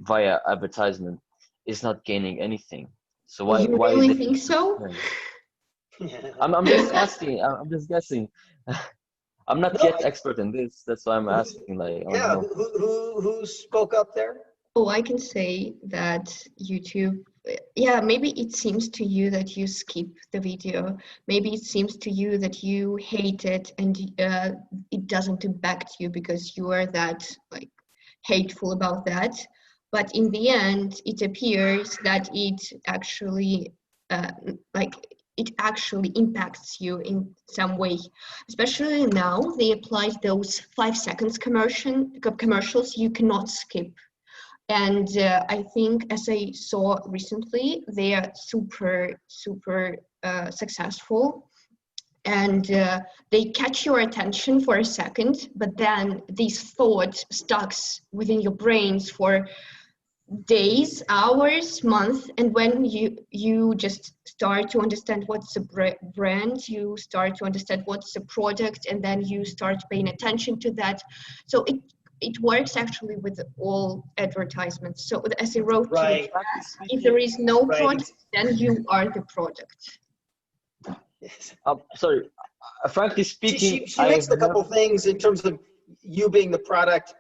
via advertisement is not gaining anything. So why? You why really think so? I'm just asking. I'm just guessing. I'm not yet expert in this. That's why I'm asking. Yeah, who spoke up there? Oh, I can say that YouTube, yeah, maybe it seems to you that you skip the video. Maybe it seems to you that you hate it and it doesn't impact you because you are that hateful about that. But in the end, it appears that it actually it actually impacts you in some way. Especially now, they applied those 5 seconds commercials you cannot skip. And I think, as I saw recently, they are super successful. And they catch your attention for a second, but then this thought stucks within your brains for days, hours, months, and when you just start to understand what's a brand, you start to understand what's a product, and then you start paying attention to that. So it works actually with all advertisements. So as I wrote, right. If there is no product, then you are the product. Sorry, frankly speaking, she makes a couple things in terms of you being the product,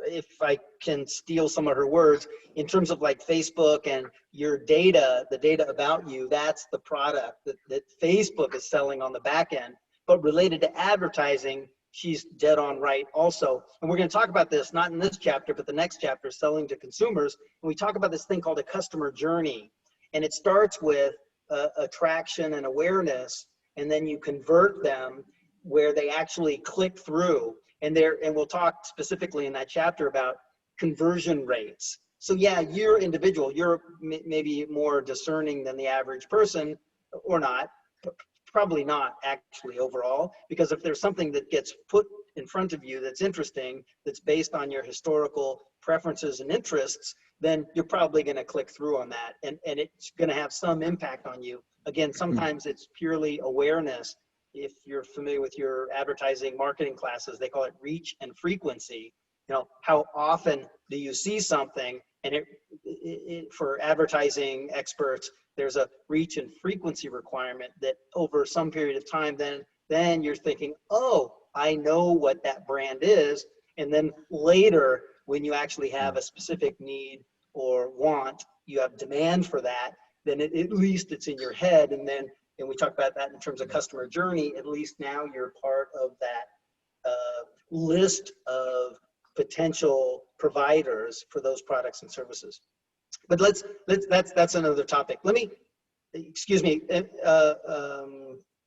if I can steal some of her words, in terms of Facebook and your data, the data about you, that's the product that Facebook is selling on the back end. But related to advertising, she's dead on right also. And we're going to talk about this, not in this chapter, but the next chapter, selling to consumers. And we talk about this thing called a customer journey. And it starts with attraction and awareness, and then you convert them where they actually click through. And we'll talk specifically in that chapter about conversion rates. So yeah, you're individual. You're maybe more discerning than the average person, or not. Probably not actually overall, because if there's something that gets put in front of you that's interesting, that's based on your historical preferences and interests, then you're probably going to click through on that, and it's going to have some impact on you. Again, sometimes it's purely awareness. If you're familiar with your advertising marketing classes, they call it reach and frequency. How often do you see something? And for advertising experts, there's a reach and frequency requirement that over some period of time, then you're thinking, oh, I know what that brand is. And then later, when you actually have a specific need or want, you have demand for that, then at least it's in your head. And then and we talked about that in terms of customer journey, at least now you're part of that list of potential providers for those products and services. But that's another topic. Let me, excuse me, that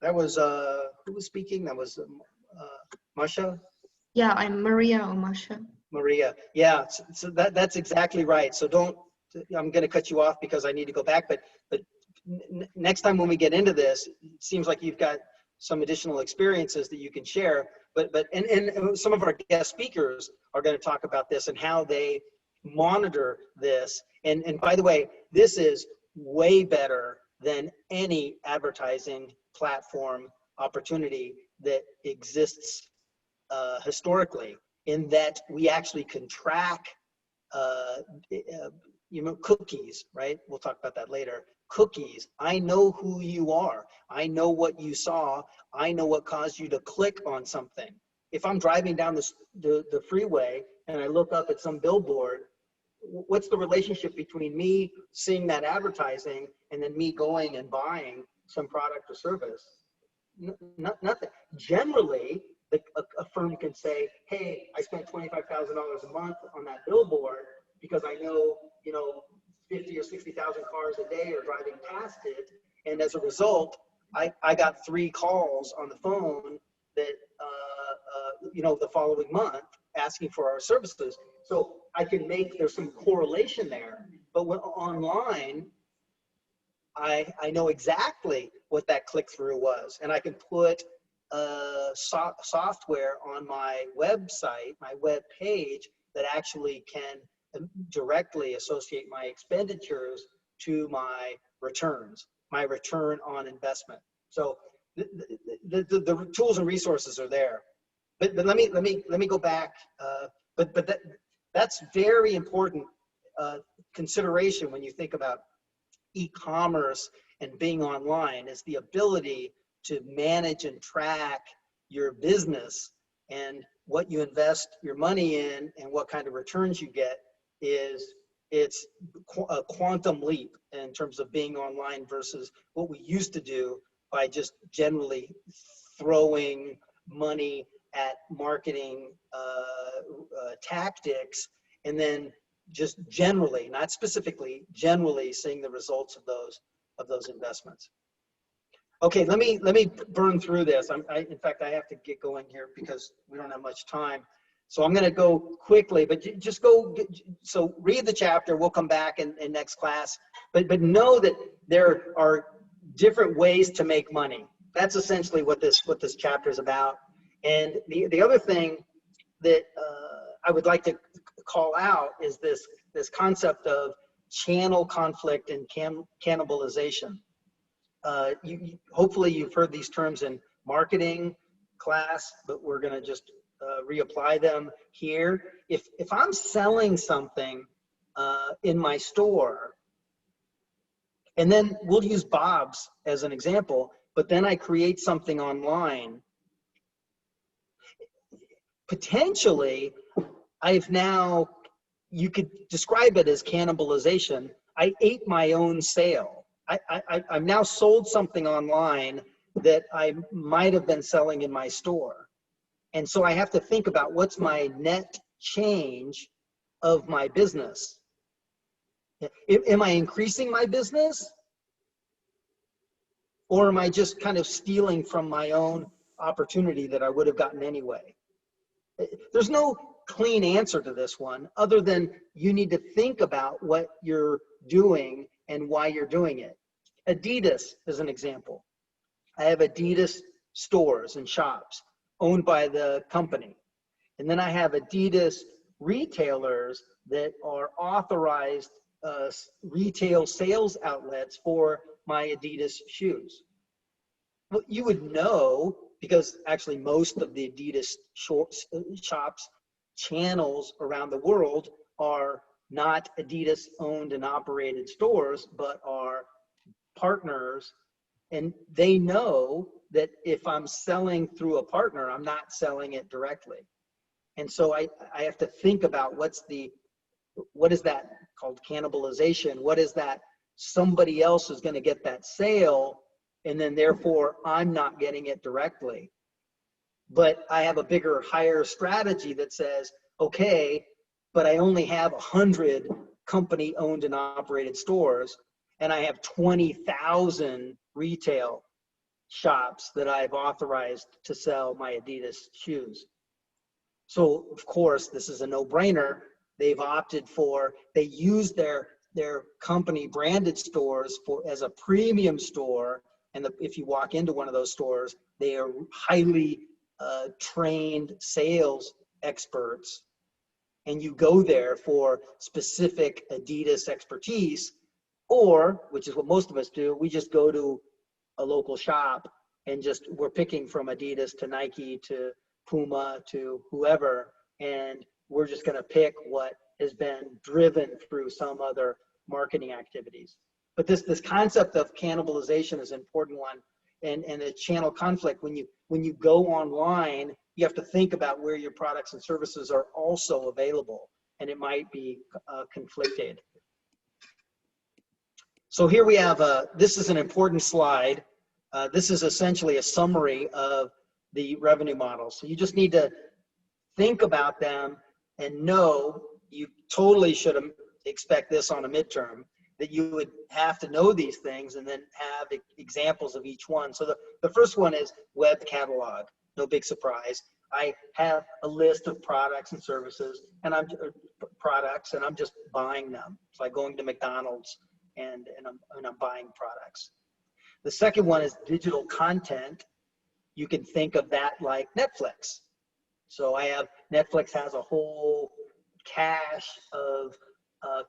was, who was speaking? That was Masha? Yeah, I'm Maria or Masha. Maria, yeah, so that's exactly right. So don't, I'm gonna cut you off because I need to go back, but next time when we get into this, it seems like you've got some additional experiences that you can share, and some of our guest speakers are gonna talk about this and how they monitor this. And by the way, this is way better than any advertising platform opportunity that exists historically, in that we actually can track cookies, right? We'll talk about that later. Cookies, I know who you are. I know what you saw. I know what caused you to click on something. If I'm driving down the freeway and I look up at some billboard, what's the relationship between me seeing that advertising and then me going and buying some product or service? Nothing. Generally, a firm can say, hey, I spent $25,000 a month on that billboard because I know, 50 or 60,000 cars a day are driving past it. And as a result, I got 3 calls on the phone that, the following month asking for our services. So I can there's some correlation there. But when online, I know exactly what that click-through was, and I can put software on my website, my web page, that actually can directly associate my expenditures to my returns, my return on investment. So the tools and resources are there. But let me go back. But that's very important consideration when you think about e-commerce and being online, is the ability to manage and track your business, and what you invest your money in and what kind of returns you get. It's a quantum leap in terms of being online versus what we used to do by just generally throwing money at marketing tactics, and then just generally, not specifically, generally seeing the results of those investments. Okay, let me burn through this. In fact, I have to get going here because we don't have much time. So I'm going to go quickly, but just go. So read the chapter. We'll come back in next class. But know that there are different ways to make money. That's essentially what this chapter is about. And the other thing that I would like to call out is this concept of channel conflict and cannibalization. Hopefully you've heard these terms in marketing class, but we're going to just reapply them here. If I'm selling something in my store, and then we'll use Bob's as an example, but then I create something online, potentially you could describe it as cannibalization. I ate my own sale. I've now sold something online that I might have been selling in my store. And so I have to think about what's my net change of my business. Am I increasing my business? Or am I just kind of stealing from my own opportunity that I would have gotten anyway? There's no clean answer to this one, other than you need to think about what you're doing and why you're doing it. Adidas is an example. I have Adidas stores and shops owned by the company. And then I have Adidas retailers that are authorized retail sales outlets for my Adidas shoes. Well, you would know, because actually most of the Adidas shops channels around the world are not Adidas owned and operated stores, but are partners, and they know that if I'm selling through a partner, I'm not selling it directly. And so I have to think about what is that called, cannibalization? What is that? Somebody else is going to get that sale and then therefore I'm not getting it directly. But I have a bigger, higher strategy that says, okay, but I only have 100 company owned and operated stores, and I have 20,000 retail shops that I've authorized to sell my Adidas shoes. So of course, this is a no-brainer. They've opted for, they use their company branded stores as a premium store. And if you walk into one of those stores, they are highly trained sales experts. And you go there for specific Adidas expertise, or, which is what most of us do, we just go to a local shop and we're picking from Adidas to Nike to Puma to whoever, and we're just going to pick what has been driven through some other marketing activities. But this concept of cannibalization is an important one, and a channel conflict. When you go online, you have to think about where your products and services are also available, and it might be conflicted. So here we have this is an important slide. This is essentially a summary of the revenue models. So you just need to think about them and know, you totally should expect this on a midterm, that you would have to know these things and then have examples of each one. So the first one is web catalog. No big surprise. I have a list of products and services, and I'm just buying them. It's like going to McDonald's and I'm buying products. The second one is digital content. You can think of that like Netflix. So Netflix has a whole cache of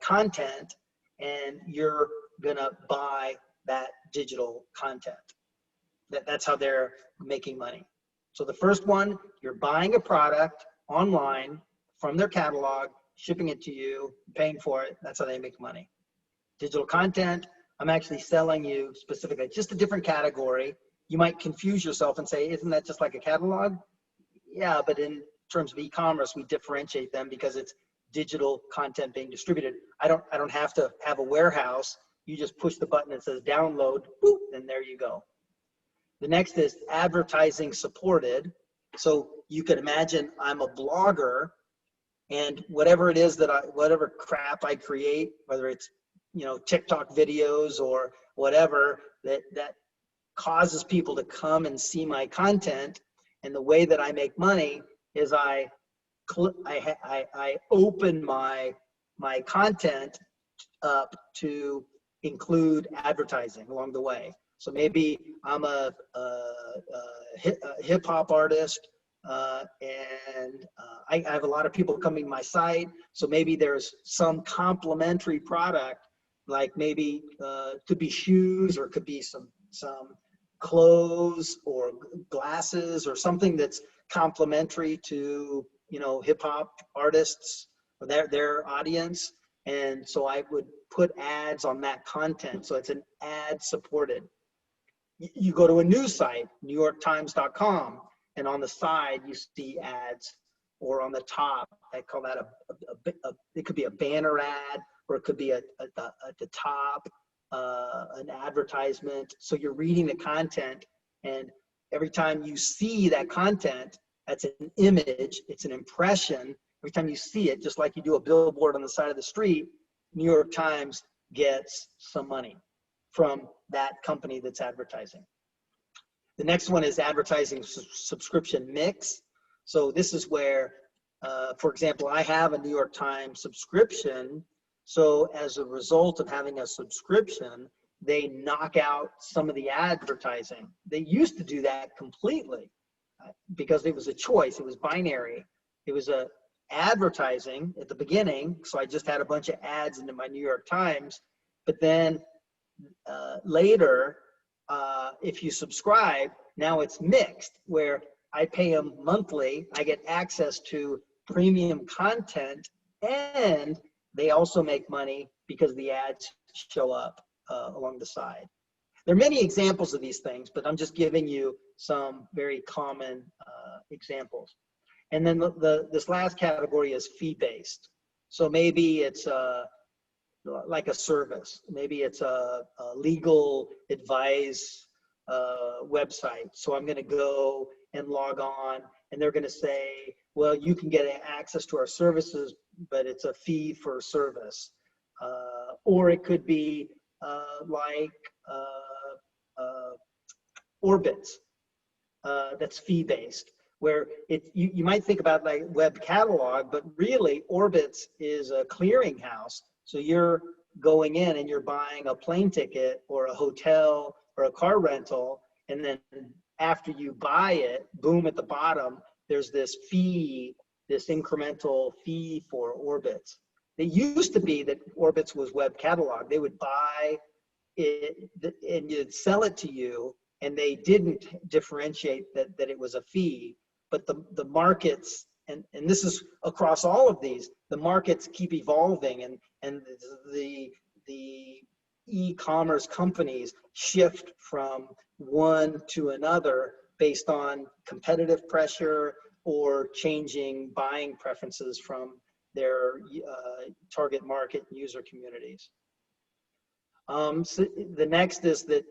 content, and you're gonna buy that digital content. That's how they're making money. So the first one, you're buying a product online from their catalog, shipping it to you, paying for it. That's how they make money. Digital content, I'm actually selling you specifically just a different category. You might confuse yourself and say, isn't that just like a catalog? Yeah, but in terms of e-commerce, we differentiate them because it's digital content being distributed. I don't have to have a warehouse. You just push the button that says download, boop, and there you go. The next is advertising supported. So you could imagine I'm a blogger, and whatever it is whatever crap I create, whether it's TikTok videos or whatever that causes people to come and see my content, and the way that I make money is I open my content up to include advertising along the way. So maybe I'm a hip hop artist, and I have a lot of people coming to my site. So maybe there's some complementary product, like maybe could be shoes, or could be some clothes or glasses or something that's complementary to hip hop artists or their audience. And so I would put ads on that content. So it's an ad supported. You go to a news site, NewYorkTimes.com, and on the side you see ads, or on the top, I call that it could be a banner ad, or it could be at the top, an advertisement. So you're reading the content, and every time you see that content, that's an image, it's an impression. Every time you see it, just like you do a billboard on the side of the street, New York Times gets some money from that company that's advertising. The next one is advertising subscription mix. So this is where, for example, I have a New York Times subscription. So as a result of having a subscription, they knock out some of the advertising. They used to do that completely because it was a choice. It was binary. It was a advertising at the beginning. So I just had a bunch of ads into my New York Times. But then later, if you subscribe, now it's mixed, where I pay them monthly. I get access to premium content, and they also make money because the ads show up along the side. There are many examples of these things, but I'm just giving you some very common examples. And then this last category is fee-based. So maybe it's like a service. Maybe it's a legal advice website. So I'm going to go and log on, and they're going to say, well, you can get access to our services, but it's a fee for service. Or it could be like Orbitz, that's fee-based, where you might think about like web catalog, but really Orbitz is a clearinghouse. So you're going in and you're buying a plane ticket or a hotel or a car rental, and then after you buy it, boom, at the bottom, there's this fee, this incremental fee for Orbitz. It used to be that Orbitz was web catalog. They would buy it and you'd sell it to you, and they didn't differentiate that it was a fee. But the markets, and this is across all of these, the markets keep evolving, and the e-commerce companies shift from one to another based on competitive pressure or changing buying preferences from their target market user communities. So the next is that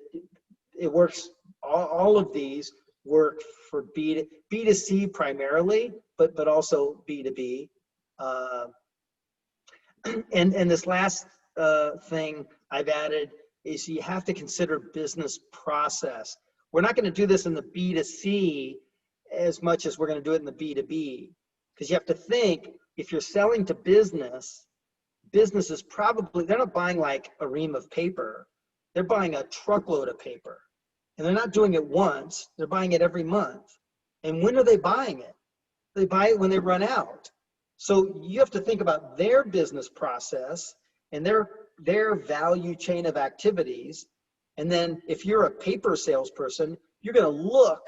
it works, all of these work for B2C primarily, but also B2B. And this last thing I've added is you have to consider business process. We're not going to do this in the B2C as much as we're going to do it in the B2B, because you have to think, if you're selling to business is probably, they're not buying like a ream of paper, they're buying a truckload of paper. And they're not doing it once, they're buying it every month. And when are they buying it? They buy it when they run out. So you have to think about their business process and their value chain of activities. And then if you're a paper salesperson, you're going to look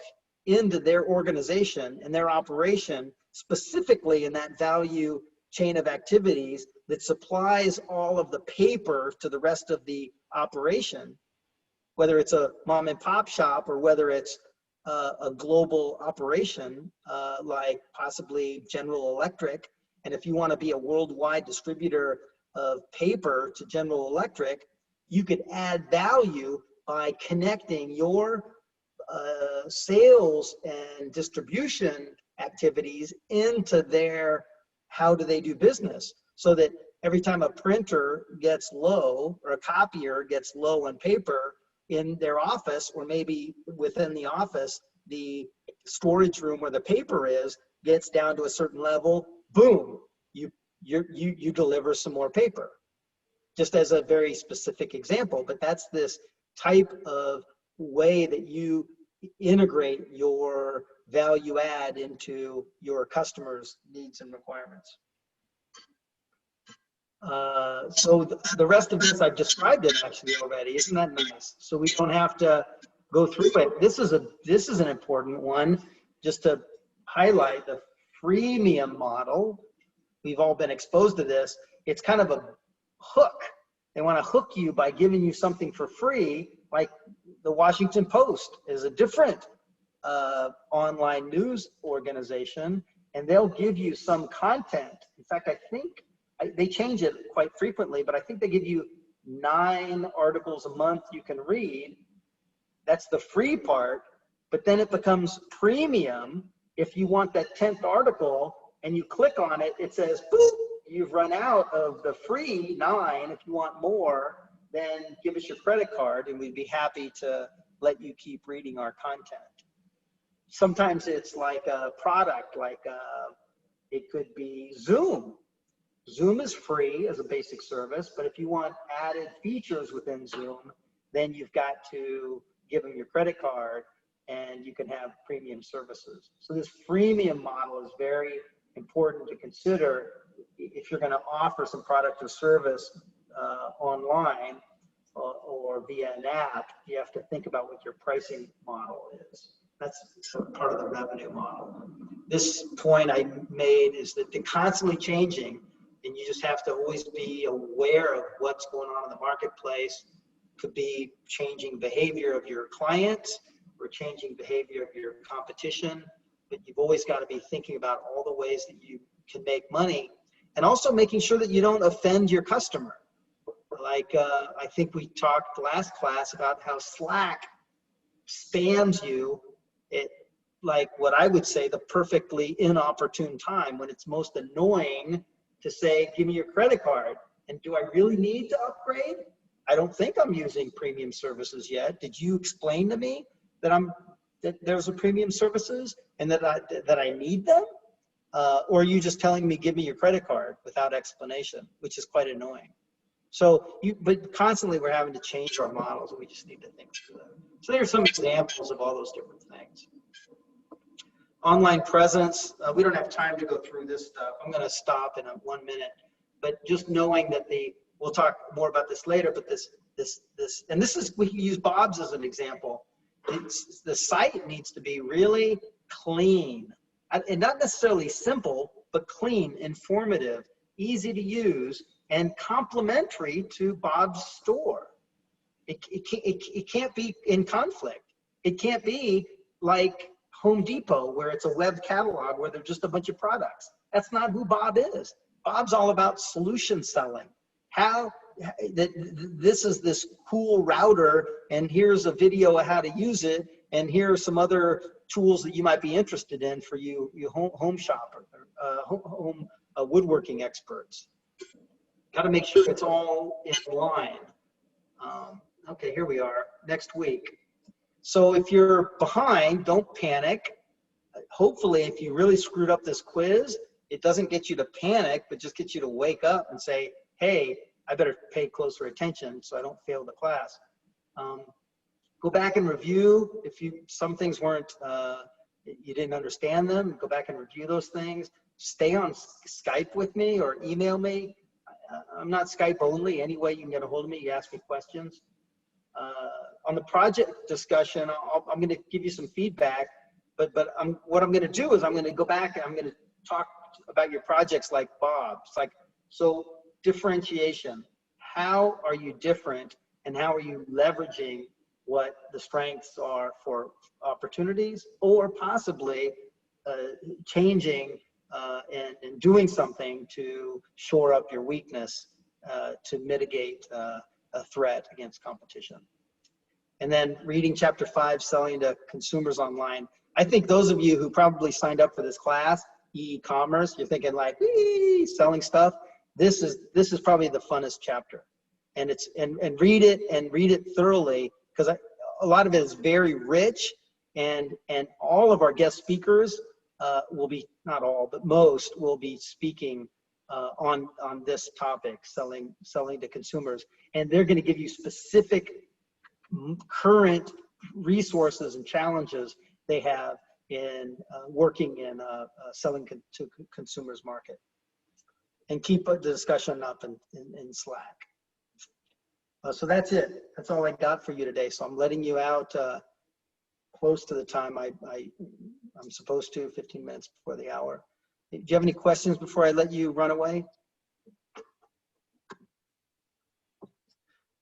into their organization and their operation specifically in that value chain of activities that supplies all of the paper to the rest of the operation, whether it's a mom and pop shop or whether it's a global operation like possibly General Electric. And if you want to be a worldwide distributor of paper to General Electric, you could add value by connecting your sales and distribution activities into their how do they do business, so that every time a printer gets low or a copier gets low on paper in their office, or maybe within the office, the storage room where the paper is gets down to a certain level, boom, you deliver some more paper. Just as a very specific example, but that's this type of way that you integrate your value add into your customers' needs and requirements. So the rest of this, I've described it actually already. Isn't that nice? So we don't have to go through it. This is an important one, just to highlight the freemium model. We've all been exposed to this. It's kind of a hook. They want to hook you by giving you something for free, like the Washington Post is a different online news organization, and they'll give you some content. In fact, I think they change it quite frequently, but I think they give you 9 articles a month you can read. That's the free part, but then it becomes premium. If you want that 10th article and you click on it, it says, boop, you've run out of the free 9. If you want more, then give us your credit card and we'd be happy to let you keep reading our content. Sometimes it's like a product, like it could be Zoom. Zoom is free as a basic service, but if you want added features within Zoom, then you've got to give them your credit card and you can have premium services. So this freemium model is very important to consider if you're going to offer some product or service online or via an app. You have to think about what your pricing model is. That's part of the revenue model. This point I made is that they're constantly changing, and you just have to always be aware of what's going on in the marketplace. Could be changing behavior of your clients or changing behavior of your competition, but you've always got to be thinking about all the ways that you can make money, and also making sure that you don't offend your customer. Like I think we talked last class about how Slack spams you at, like what I would say, the perfectly inopportune time when it's most annoying to say, give me your credit card. And do I really need to upgrade? I don't think I'm using premium services yet. Did you explain to me that there's a premium services and that I need them? Or are you just telling me, give me your credit card without explanation, which is quite annoying. So, but constantly we're having to change our models, and we just need to think through that. So there's some examples of all those different things. Online presence, we don't have time to go through this stuff. I'm going to stop in 1 minute, but just knowing that we'll talk more about this later, but and this is, we can use Bob's as an example. The site needs to be really clean, and not necessarily simple, but clean, informative, easy to use, and complementary to Bob's store. It can't be in conflict. It can't be like Home Depot, where it's a web catalog where there's just a bunch of products. That's not who Bob is. Bob's all about solution selling. This is this cool router, and here's a video of how to use it, and here are some other tools that you might be interested in for you home shopper, home woodworking experts. Got to make sure it's all in line. Okay, here we are, next week. So if you're behind, don't panic. Hopefully, if you really screwed up this quiz, it doesn't get you to panic, but just gets you to wake up and say, hey, I better pay closer attention so I don't fail the class. Go back and review. If some things weren't, you didn't understand them, go back and review those things. Stay on Skype with me or email me. I'm not Skype only. Any way you can get a hold of me, you ask me questions. On the project discussion, I'm going to give you some feedback, but what I'm going to do is I'm going to go back and I'm going to talk about your projects like Bob's. Like, so differentiation. How are you different, and how are you leveraging what the strengths are for opportunities, or possibly changing and doing something to shore up your weakness to mitigate a threat against competition. And then reading chapter 5, selling to consumers online. I think those of you who probably signed up for this class, e-commerce, you're thinking like, selling stuff. This is probably the funnest chapter, and read it thoroughly, because a lot of it is very rich, and all of our guest speakers will be, not all, but most will be speaking on this topic, selling to consumers, and they're going to give you specific current resources and challenges they have in working in selling to consumers market. And keep the discussion up in Slack. So that's it. That's all I got for you today. So I'm letting you out close to the time I'm supposed to, 15 minutes before the hour. Do you have any questions before I let you run away?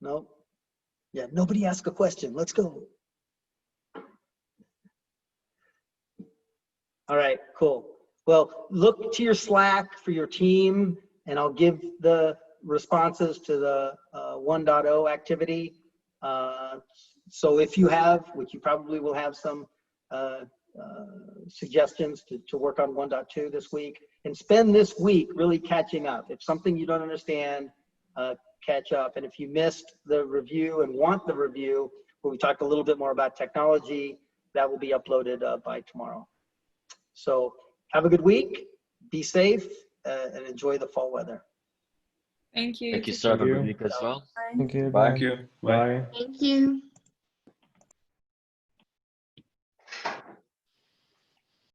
No? Yeah, nobody ask a question. Let's go. All right, cool. Well, look to your Slack for your team, and I'll give the responses to the 1.0 activity. So if you have, which you probably will have some suggestions to work on 1.2 this week, and spend this week really catching up. If something you don't understand, catch up. And if you missed the review and want the review, where we talked a little bit more about technology, that will be uploaded by tomorrow. So have a good week, be safe, and enjoy the fall weather. Thank you. Thank you, sir. Have a good week as well. Thank you. Thank you. Bye. Thank you.